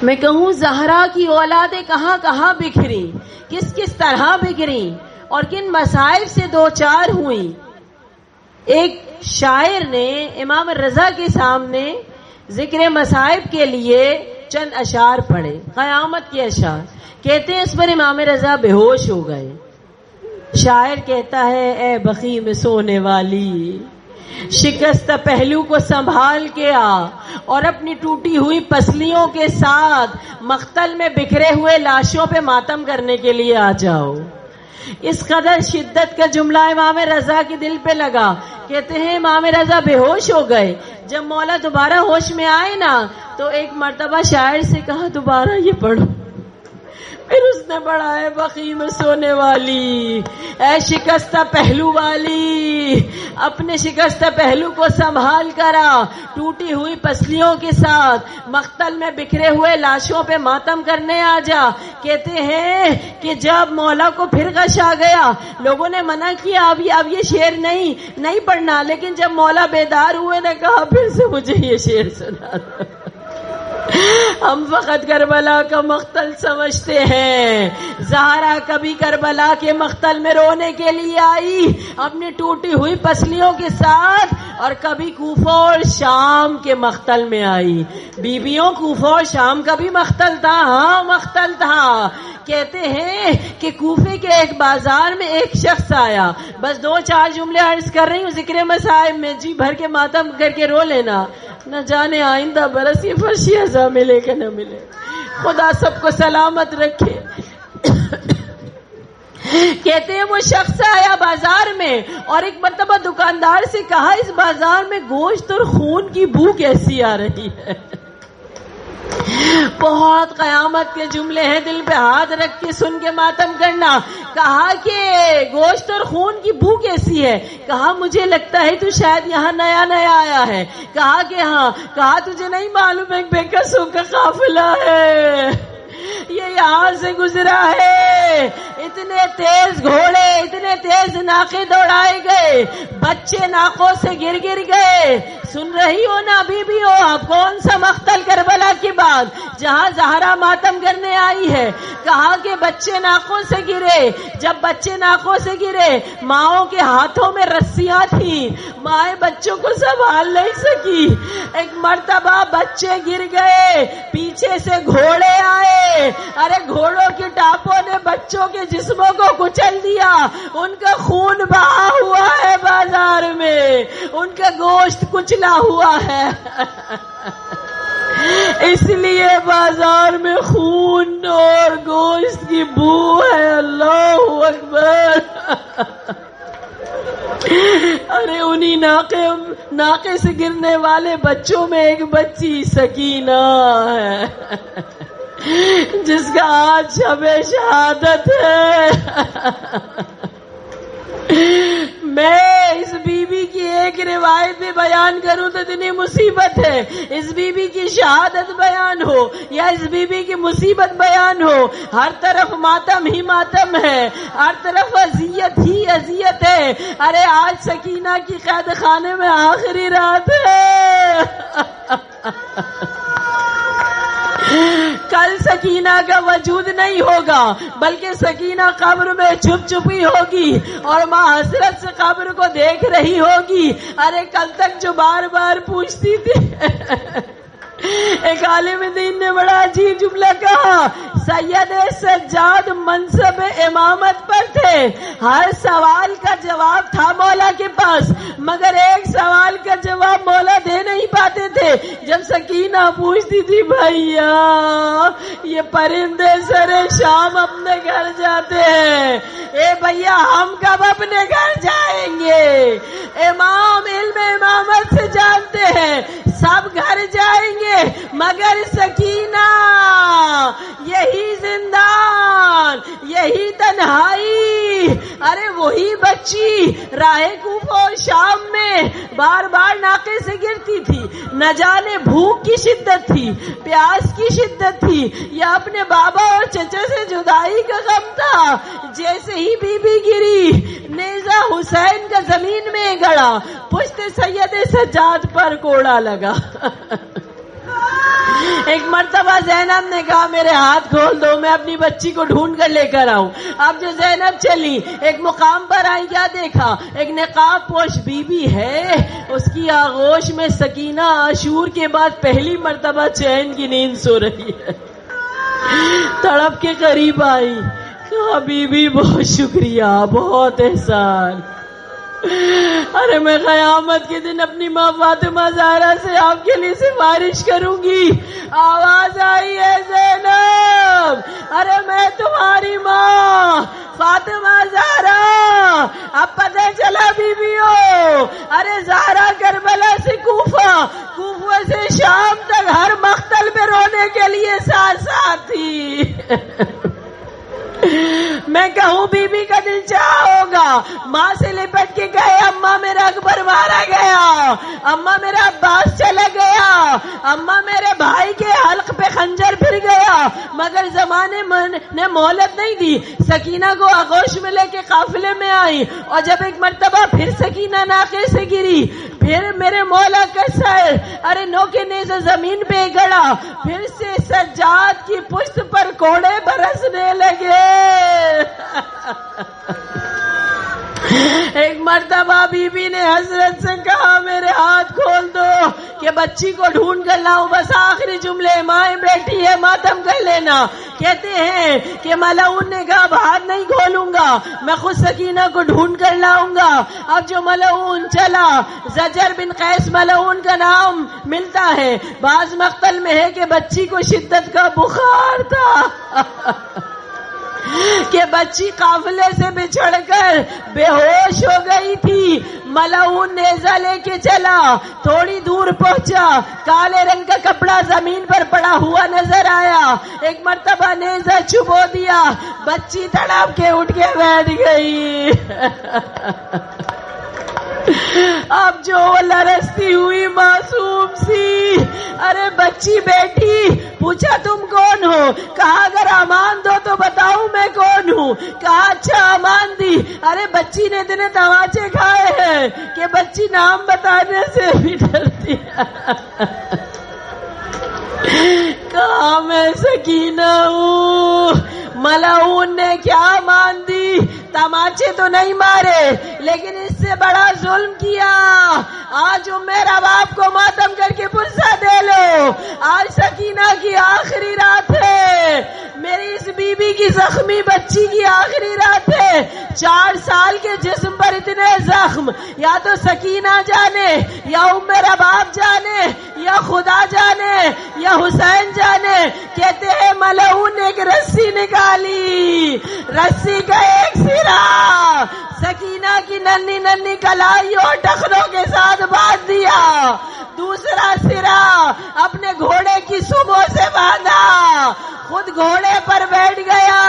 میں کہوں زہرا کی اولادیں کہاں کہاں بکھری, کس کس طرح بکھری اور کن مصائب سے 2-4 ہوئی. ایک شاعر نے امام رضا کے سامنے ذکر مصائب کے لیے چند اشعار پڑھے, قیامت کے اشعار. کہتے ہیں اس پر امام رضا بے ہوش ہو گئے. شاعر کہتا ہے اے بخی میں سونے والی, شکستہ پہلو کو سنبھال کے آ اور اپنی ٹوٹی ہوئی پسلیوں کے ساتھ مقتل میں بکھرے ہوئے لاشوں پہ ماتم کرنے کے لیے آ جاؤ. اس قدر شدت کا جملہ امام رضا کے دل پہ لگا. کہتے ہیں امام رضا بے ہوش ہو گئے. جب مولا دوبارہ ہوش میں آئے نا تو ایک مرتبہ شاعر سے کہا دوبارہ یہ پڑھو. پھر اس نے پڑھا ہے بقیع میں سونے والی، اے شکستہ پہلو والی، اپنے شکستہ پہلو کو سنبھال کرا، ٹوٹی ہوئی پسلیوں کے ساتھ مقتل میں بکھرے ہوئے لاشوں پہ ماتم کرنے آ جا۔ کہتے ہیں کہ جب مولا کو پھر غش آ گیا، لوگوں نے منع کیا اب یہ شعر نہیں پڑھنا، لیکن جب مولا بیدار ہوئے نے کہا پھر سے مجھے یہ شعر سنا دو۔ ہم فقط کربلا کا مقتل سمجھتے ہیں، زہرا کبھی کربلا کے مقتل میں رونے کے لیے آئی اپنی ٹوٹی ہوئی پسلیوں کے ساتھ، اور کبھی کوفہ اور شام کے مقتل میں آئی۔ بیویوں کوفہ اور شام کا بھی مقتل تھا، ہاں مقتل تھا۔ کہتے ہیں کہ کوفے کے ایک بازار میں ایک شخص آیا، بس 2-4 جملے عرض کر رہی ہوں ذکر مصائب میں، جی بھر کے ماتم کر کے رو لینا، نہ جانے آئندہ برس یہ فرشی عزا ملے کہ نہ ملے، خدا سب کو سلامت رکھے۔ کہتے ہیں وہ شخص آیا بازار میں اور ایک مرتبہ دکاندار سے کہا اس بازار میں گوشت اور خون کی بو کیسی آ رہی ہے؟ بہت قیامت کے جملے ہیں، دل پہ ہاتھ رکھ کے سن کے ماتم کرنا۔ کہا کہ گوشت اور خون کی بو کیسی ہے؟ کہا مجھے لگتا ہے تو شاید یہاں نیا آیا ہے۔ کہا کہ ہاں۔ کہا تجھے نہیں معلوم ایک بے کسوں کا قافلہ ہے، یہ یہاں سے گزرا ہے، اتنے تیز گھوڑے اتنے تیز ناقے دوڑائے گئے، بچے ناقوں سے گر گئے۔ سن رہی ہو نا بی ہو آپ، کون سا مقتل کربلا کی بات جہاں زہرا ماتم کرنے آئی ہے؟ کہا کہ بچے ناقوں سے گرے۔ جب بچے ناقوں سے گرے، ماؤں کے ہاتھوں میں رسیاں تھیں، مائیں بچوں کو سنبھال نہیں سکی۔ ایک مرتبہ بچے گر گئے، پیچھے سے گھوڑے آئے، ارے گھوڑوں کی ٹاپوں نے بچوں کے جسموں کو کچل دیا، ان کا خون بہا ہوا ہے بازار میں، ان کا گوشت کچلا ہوا ہے۔ اس لیے بازار میں خون اور گوشت کی بو ہے۔ اللہ اکبر۔ ارے انہی ناقے سے گرنے والے بچوں میں ایک بچی سکینہ ہے جس کا آج شب شہادت ہے۔ میں اس بی بی کی ایک روایت بھی بیان کروں تو اتنی مصیبت ہے، اس بی بی کی شہادت بیان ہو یا اس بی بی کی مصیبت بیان ہو، ہر طرف ماتم ہی ماتم ہے، ہر طرف اذیت ہی اذیت ہے۔ ارے آج سکینہ کی قید خانے میں آخری رات ہے، کل سکینہ کا وجود نہیں ہوگا، بلکہ سکینہ قبر میں چھپ ہی ہوگی اور ماں حسرت سے قبر کو دیکھ رہی ہوگی۔ ارے کل تک جو بار بار پوچھتی تھی ایک عالم دین نے بڑا عجیب جملہ کہا، سید سجاد منصب امامت پر تھے، ہر سوال کا جواب تھا مولا کے پاس، مگر ایک سوال کا جواب مولا دے نہیں پاتے تھے۔ جب سکینہ پوچھتی تھی بھائیا یہ پرندے سرے شام اپنے گھر جاتے ہیں، اے بھیا ہم کب اپنے گھر جائیں گے؟ امام علم امامت سے جانتے ہیں سب گھر جائیں گے مگر سکینہ، یہی زندان، یہی تنہائی۔ ارے وہی بچی راہ کوفہ و شام میں بار بار ناقے سے گرتی تھی، نہ جانے بھوک کی شدت تھی، پیاس کی شدت تھی یا اپنے بابا اور چچا سے جدائی کا غم تھا۔ جیسے ہی بی بی گری، نیزہ حسین کا زمین میں گڑا، پشت سید سجاد پر کوڑا لگا۔ ایک مرتبہ زینب نے کہا میرے ہاتھ کھول دو، میں اپنی بچی کو ڈھونڈ کر لے کر آؤں۔ اب جو زینب چلی ایک مقام پر آئی، کیا دیکھا؟ ایک نقاب پوش بی بی ہے، اس کی آغوش میں سکینہ عاشور کے بعد پہلی مرتبہ چین کی نیند سو رہی ہے۔ تڑپ کے قریب آئی، کہا بی بی بہت شکریہ، بہت احسان۔ ارے میں قیامت کے دن اپنی ماں فاطمہ زہرا سے آپ کے لیے سفارش کروں گی۔ آواز آئی ہے زینب، ارے میں تمہاری ماں فاطمہ زہرا۔ اب پتہ چلا بیویوں، ارے زہرا کربلا سے کوفہ، کوفہ سے شام تک ہر مقتل میں رونے کے لیے ساتھ تھی۔ میں کہوں بی بی کا دل چاہا ہوگا، ماں سے لپٹ کے کہے اماں میرا اکبر مارا گیا، اماں میرا عباس چلا گیا، اماں میرے بھائی کے حلق پہ خنجر پھر گیا، مگر زمانے نے مہلت نہیں دی، سکینہ کو آغوش میں لے کے قافلے میں آئی، اور جب ایک مرتبہ پھر سکینہ ناقے سے گری، پھر میرے مولا کا سر ارے نوکے نیزے زمین پہ گڑا، پھر سے سجاد کی پشت پر کوڑے برسنے لگے۔ ایک مرتبہ بی بی نے حضرت سے کہا میرے ہاتھ کھول دو کہ بچی کو ڈھونڈ کر لاؤں، بس آخری جملے، مائیں بیٹھی ہے ماتم کر لینا۔ کہتے ہیں کہ ملعون نے کہا اب ہاتھ نہیں کھولوں گا، میں خود سکینہ کو ڈھونڈ کر لاؤں گا۔ اب جو ملعون چلا، زجر بن قیس ملعون کا نام ملتا ہے، بعض مقتل میں ہے کہ بچی کو شدت کا بخار تھا کہ بچی قافلے سے بچھڑ کر بے ہوش ہو گئی تھی۔ ملعون نیزہ لے کے چلا، تھوڑی دور پہنچا، کالے رنگ کا کپڑا زمین پر پڑا ہوا نظر آیا، ایک مرتبہ نیزہ چبو دیا، بچی تڑپ کے اٹھ کے بیٹھ گئی۔ اب جو لرزتی ہوئی معصوم سی، ارے بچی بیٹھی، پوچھا تم کون ہو؟ کہا اگر امان دو تو بتاؤں میں کون ہوں۔ کہا اچھا امان دی۔ ارے بچی نے اتنے تماچے کھائے ہیں کہ بچی نام بتانے سے بھی ڈرتی ہے۔ کہا میں سکینہ ہوں۔ ملعون نے کیا مان دی، تماچے تو نہیں مارے لیکن اس سے بڑا ظلم کیا۔ آج میرا باپ کو ماتم کر کے پرسہ دے لو، آج سکینہ کی آخری رات ہے، میری اس بی بی کی زخمی بچی کی آخری رات ہے۔ 4 سال کے جسم پر اتنے زخم، یا تو سکینہ جانے، یا میرا باپ جانے، یا خدا جانے، یا حسین جانے۔ کہتے ہیں ملعون نے ایک رسی نکالی، رسی کا ایک سرا سکینہ کی ننھی ننھی کلائی اور ٹخنوں کے ساتھ باندھ دیا، دوسرا سرا اپنے گھوڑے کی سموں سے باندھا، خود گھوڑے پر بیٹھ گیا۔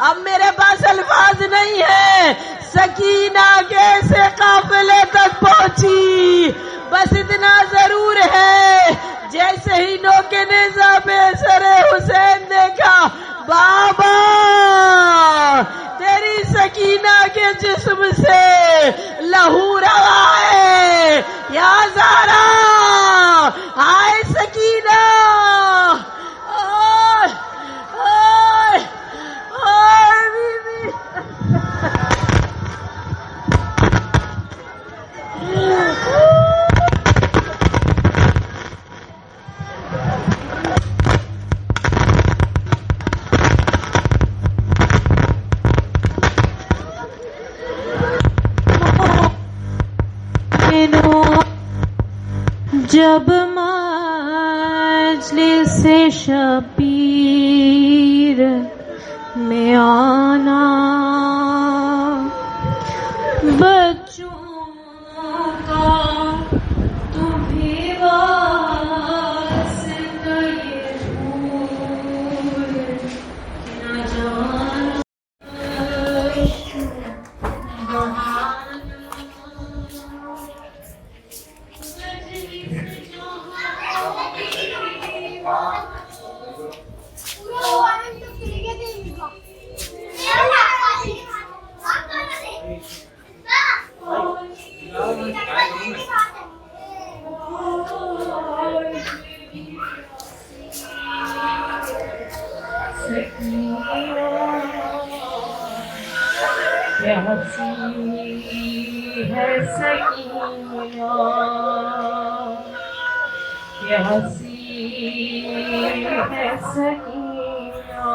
اب میرے پاس الفاظ نہیں ہے سکینہ کیسے قافلے تک پہنچی، بس اتنا ضرور ہے جیسے ہی نوکے نیزہ پہ سر حسین دیکھا، بابا تیری سکینہ کے جسم سے لہو روا ہے، یا زہرا ہائے سکینہ، جب مجلس شبیر میں آنا، بچوں کا تو بھی واسطہ یہ بھول نہ جانا۔ کیا ہنسی ہے سکینہ، کیا ہنسی ہے سکینہ،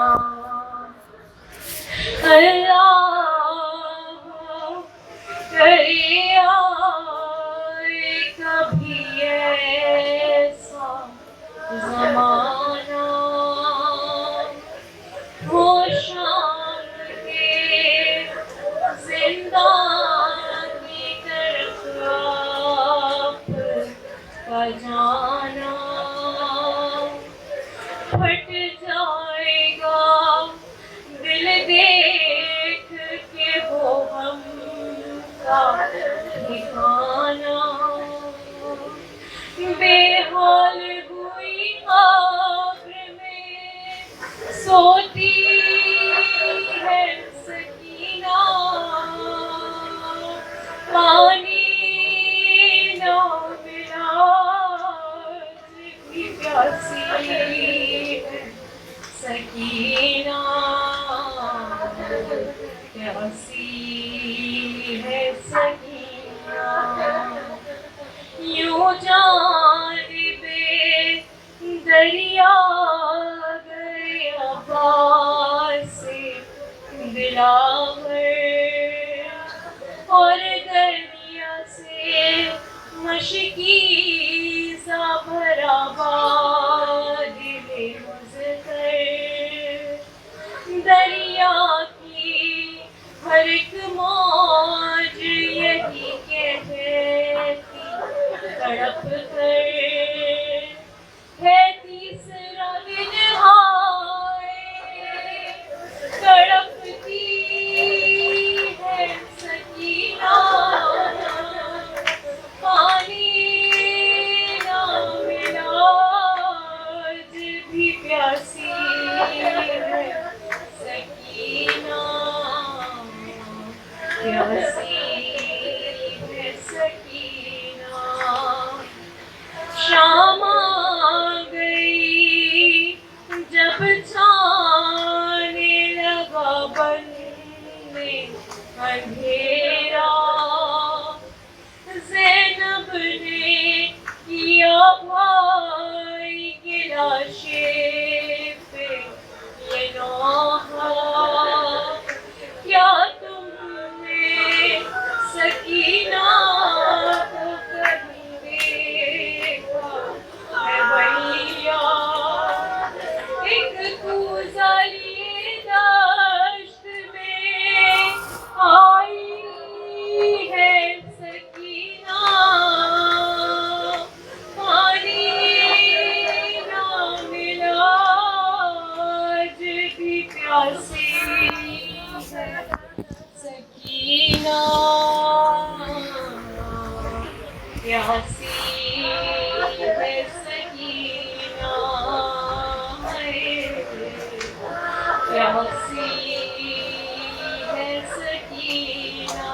اللہ کریا کبھی ایسا زمانہ ہو، شام کے زندان کی طرف آپ کا جانا، پھٹ جائے گا دل دیکھ سوتی ہے سکینہ پانی نہ ملا بھی پیاسی ہے سکینہ پیاسی ہے سکینہ یوں جانب دریا گئے عباس دلاور اور دریا سے مشکی سا بھرا دل مظفر دریا کی ہر ایک موج یہی کہتی تڑپ کر ہے تیسرا دن ہائے تڑپتی ہے سکینہ پانی نہ ملا آج بھی پیاسی ہے سکینہ پیاسی ہے سکینہ شام آ گئی جب چھانے لگا بننے اندھیرا زینب نے کیا بھائی کی لاشے پہ یہ نوحہ کیا تم نے سکینہ کو کبھی دیکھا ہے بھیا ایک کوزہ لیے دشت میں آئی ہے سکینہ پانی نہ ملا آج بھی پیاسی ہے سکینہ پیاسی ہے سکینہ پیاسی ہے سکینہ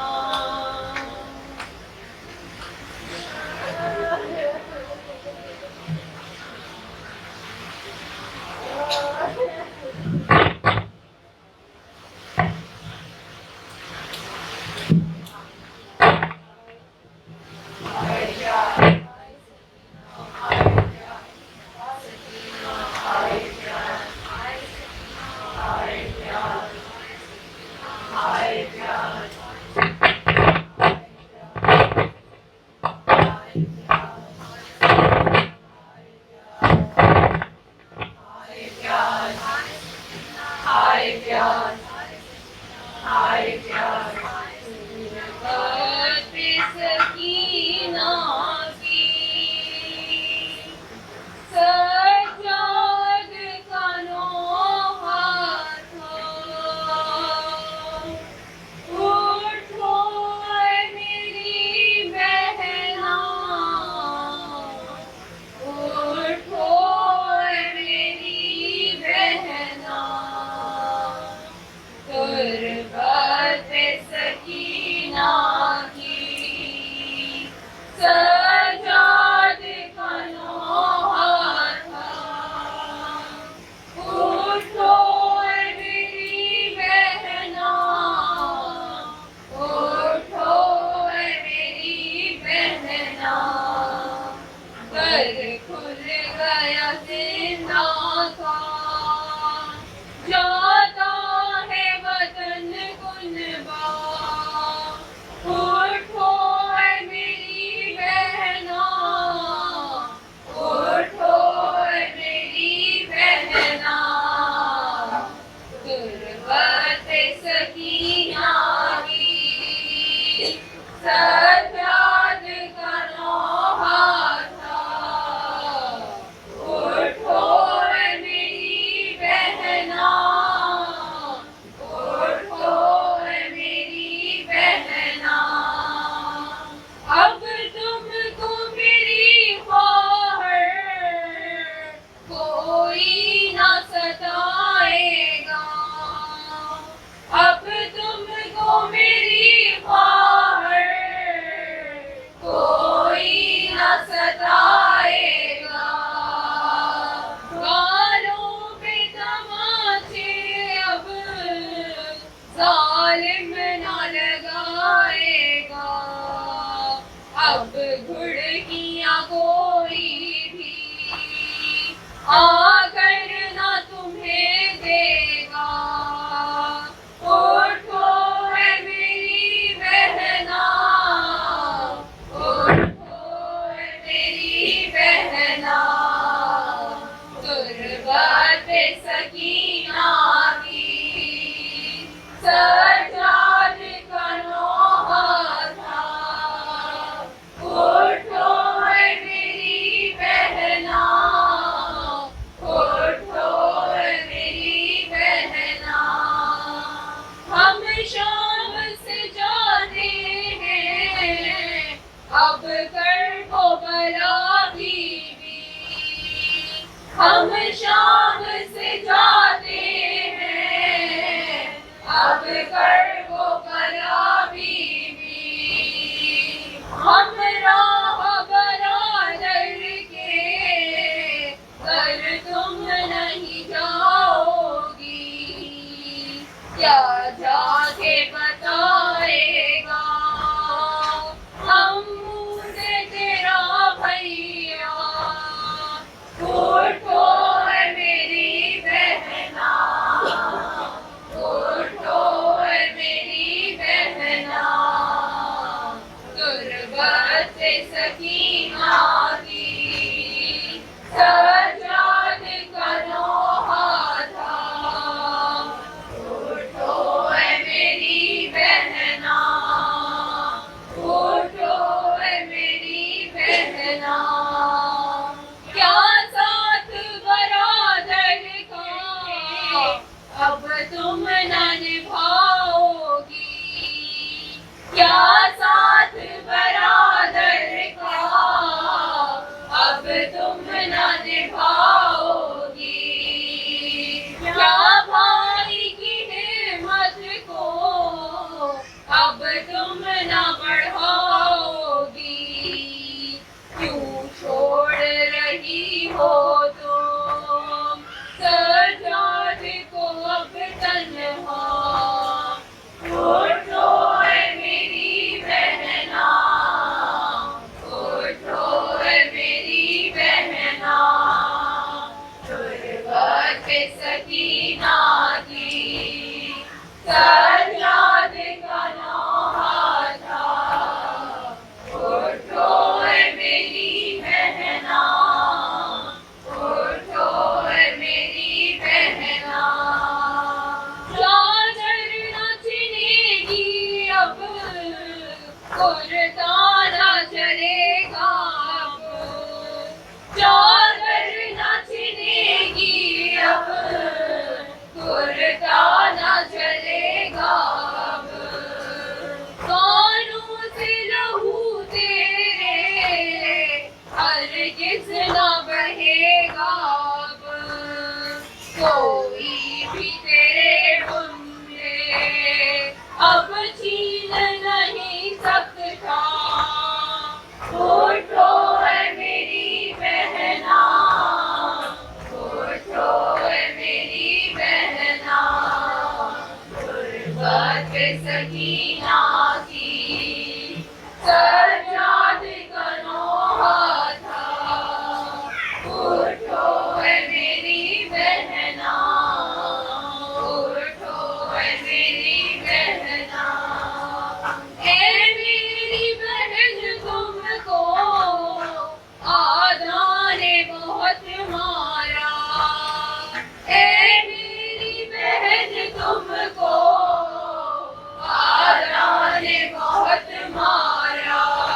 کوئی نہ ستائے ظالم نہ لگائے گا اب گھڑکیاں کوئی بھی آ کر نہ تمہیں دے گا. اٹھو ہے میری بہنا، اٹھو ہے میری بہنا، غربت پہ سکینہ کی سجاد کا نوحہ تھا. اٹھو ہے میری بہنا، اٹھو ہے میری بہنا. ہم شام سے جاتے ہیں اب کر کو بلا بیوی. ہم شام سے جاتے ہیں اب کر کو بلا بیوی. ہم راہ برادر کے گر تم نہیں جاؤ گی کیا جا کے بتائے گا ہم سے تیرا بھیا. اٹھو ہے میری بہنا، اٹھو ہے میری بہنا، غربت سے سکینہ کی سجاد کا نوحہ تھا. اٹھو ہے میری بہنا، اٹھو ہے میری بہنا. کیا ساتھ برادر کا اب تم نہ نبھاؤ گی، کیا ساتھ برادر کا اب تم نہ نبھاؤ گی. کیا بھائی کی ہمت کو اب تم نہ بڑھاؤ گی، کیوں چھوڑ رہی ہو تم سجاد کو اب تنہا. اٹھو ہے میری بہنا، اٹھو ہے میری بہنا، غربت پہ سکینہ کی سجاد کا نوحہ تھا. اٹھو ہے میری بہنا، اٹھو ہے میری بہنا. چادر نہ چھنے گی اب، کرتا نہ چلے گا اب. چادر نہ چھنے گی اب، کرتا نہ چلے گا اب. کانوں سے لہو تیرے ہرگز نہ بہے گا اب. کوئی بھی تیرے بندے اب چھین نہیں سکتا. اٹھو ہے میری بہنا، اٹھو ہے میری بہنا، غربت پہ سکینہ کی سجاد کا نوحہ تھا. اٹھو ہے میری بہنا، اٹھو ہے میری بہنا. اے میری بہن تم کو آدھا نے بہت مارا. اے میری بہن تم کو آدھا نے بہت مارا.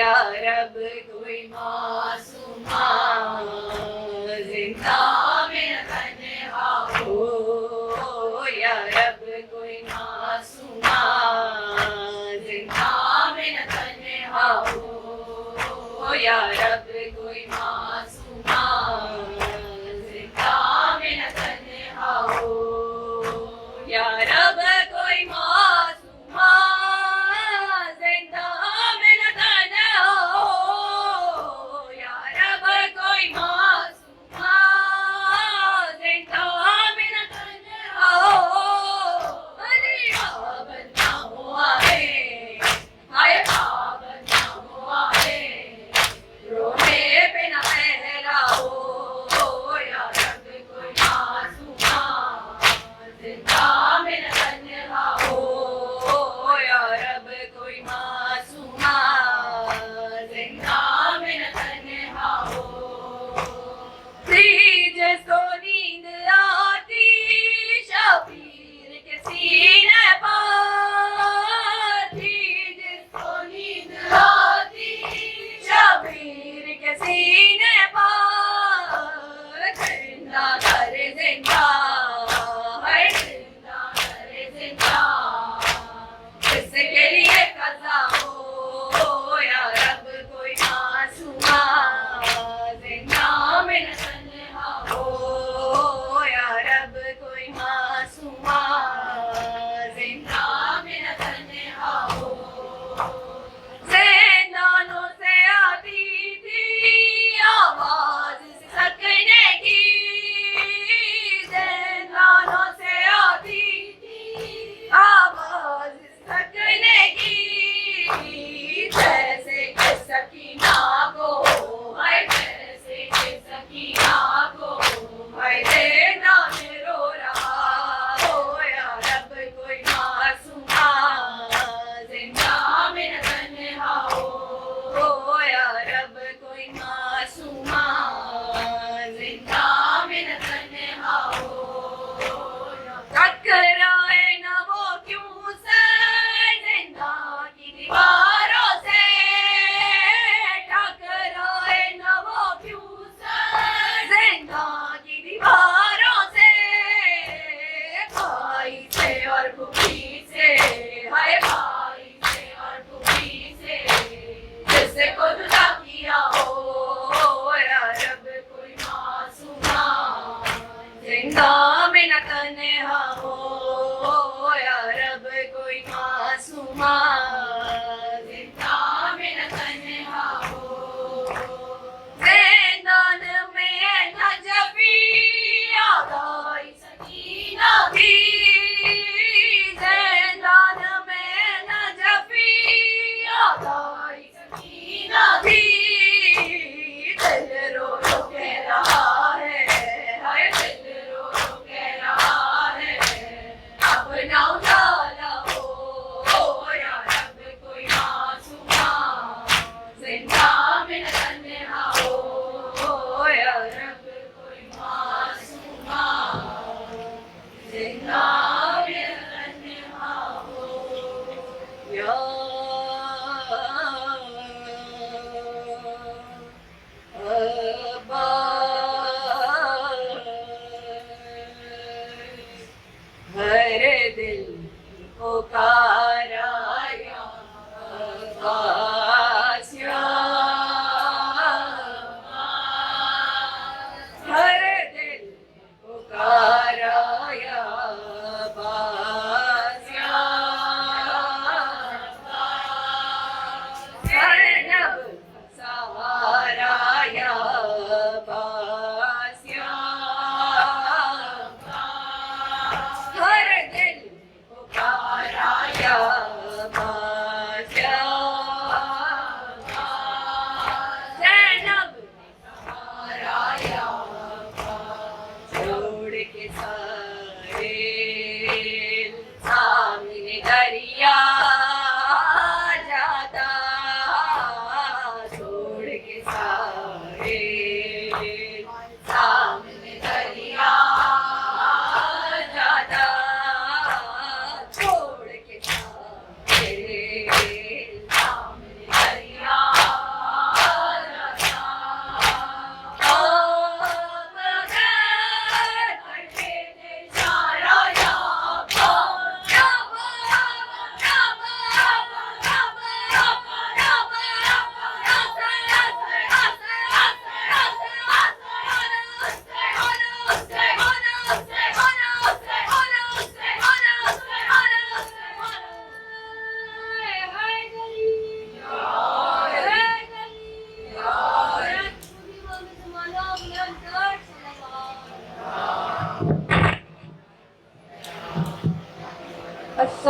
یا رب کوئی معصومہ زندہ میں نہ تنہا ہو، یا رب کوئی معصومہ زندہ میں نہ تنہا ہو، یا رب کوئی معصومہ زندہ میں نہ تنہا ہو، یا رب کوئی معصومہ زندہ میں نہ تنہا ہو، یا رب کوئی معصومہ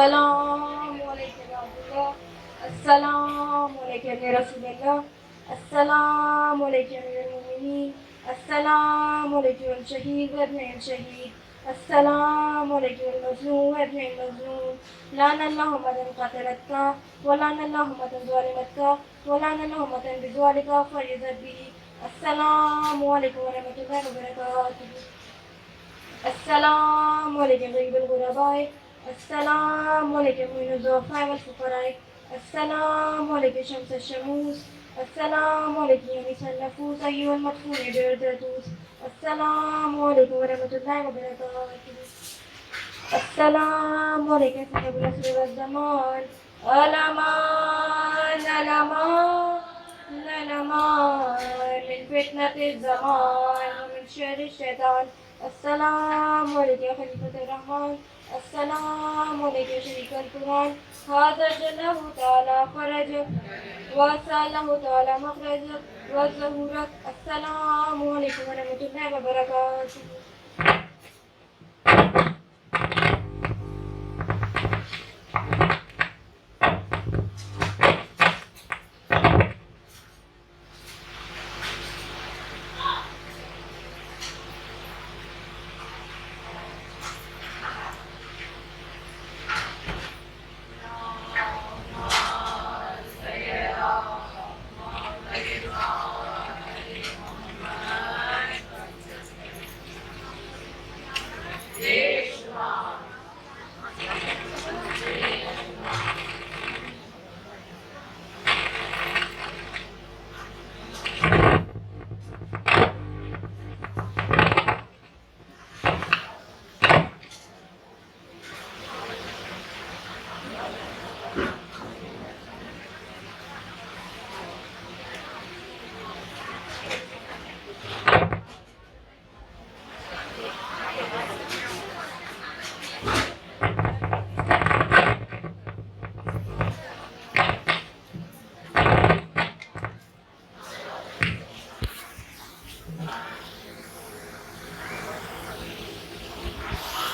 السلام علیکم یا عبد اللہ، السلام علیکم یا رسول اللہ، السلام علیکم یا المؤمنین، السلام علیکم الشہید و ابن الشہید، السلام علیکم المظلوم و ابن المظلوم، لعن اللہ من قتلتک ولعن اللہ من ظالمتک ولعن اللہ من بذلک فلیذب به، السلام علیکم ورحمۃ اللہ وبرکاتہ، السلام علیکم غریب الغرباء، السلام علیکم معین الضعفاء والفقراء، السلام علیکم شمس الشموس، السلام علیکم یمیس النفوس ایها المدفون بالدردوس، السلام علیکم ورحمۃ اللہ وبرکاتہ، السلام علیکم صاحب العصر والزمان، علمان علمان علمان من فتنة الزمان ومن شر الشیطان، السلام علیکم یا خلیفۃ الرحمن، السلام علیکم یا شریک القرآن، هذا جل تعالی فرجک وسألہ تعالی مخرجک وظہورک، السلام علیکم ورحمۃ اللہ وبرکاتہ۔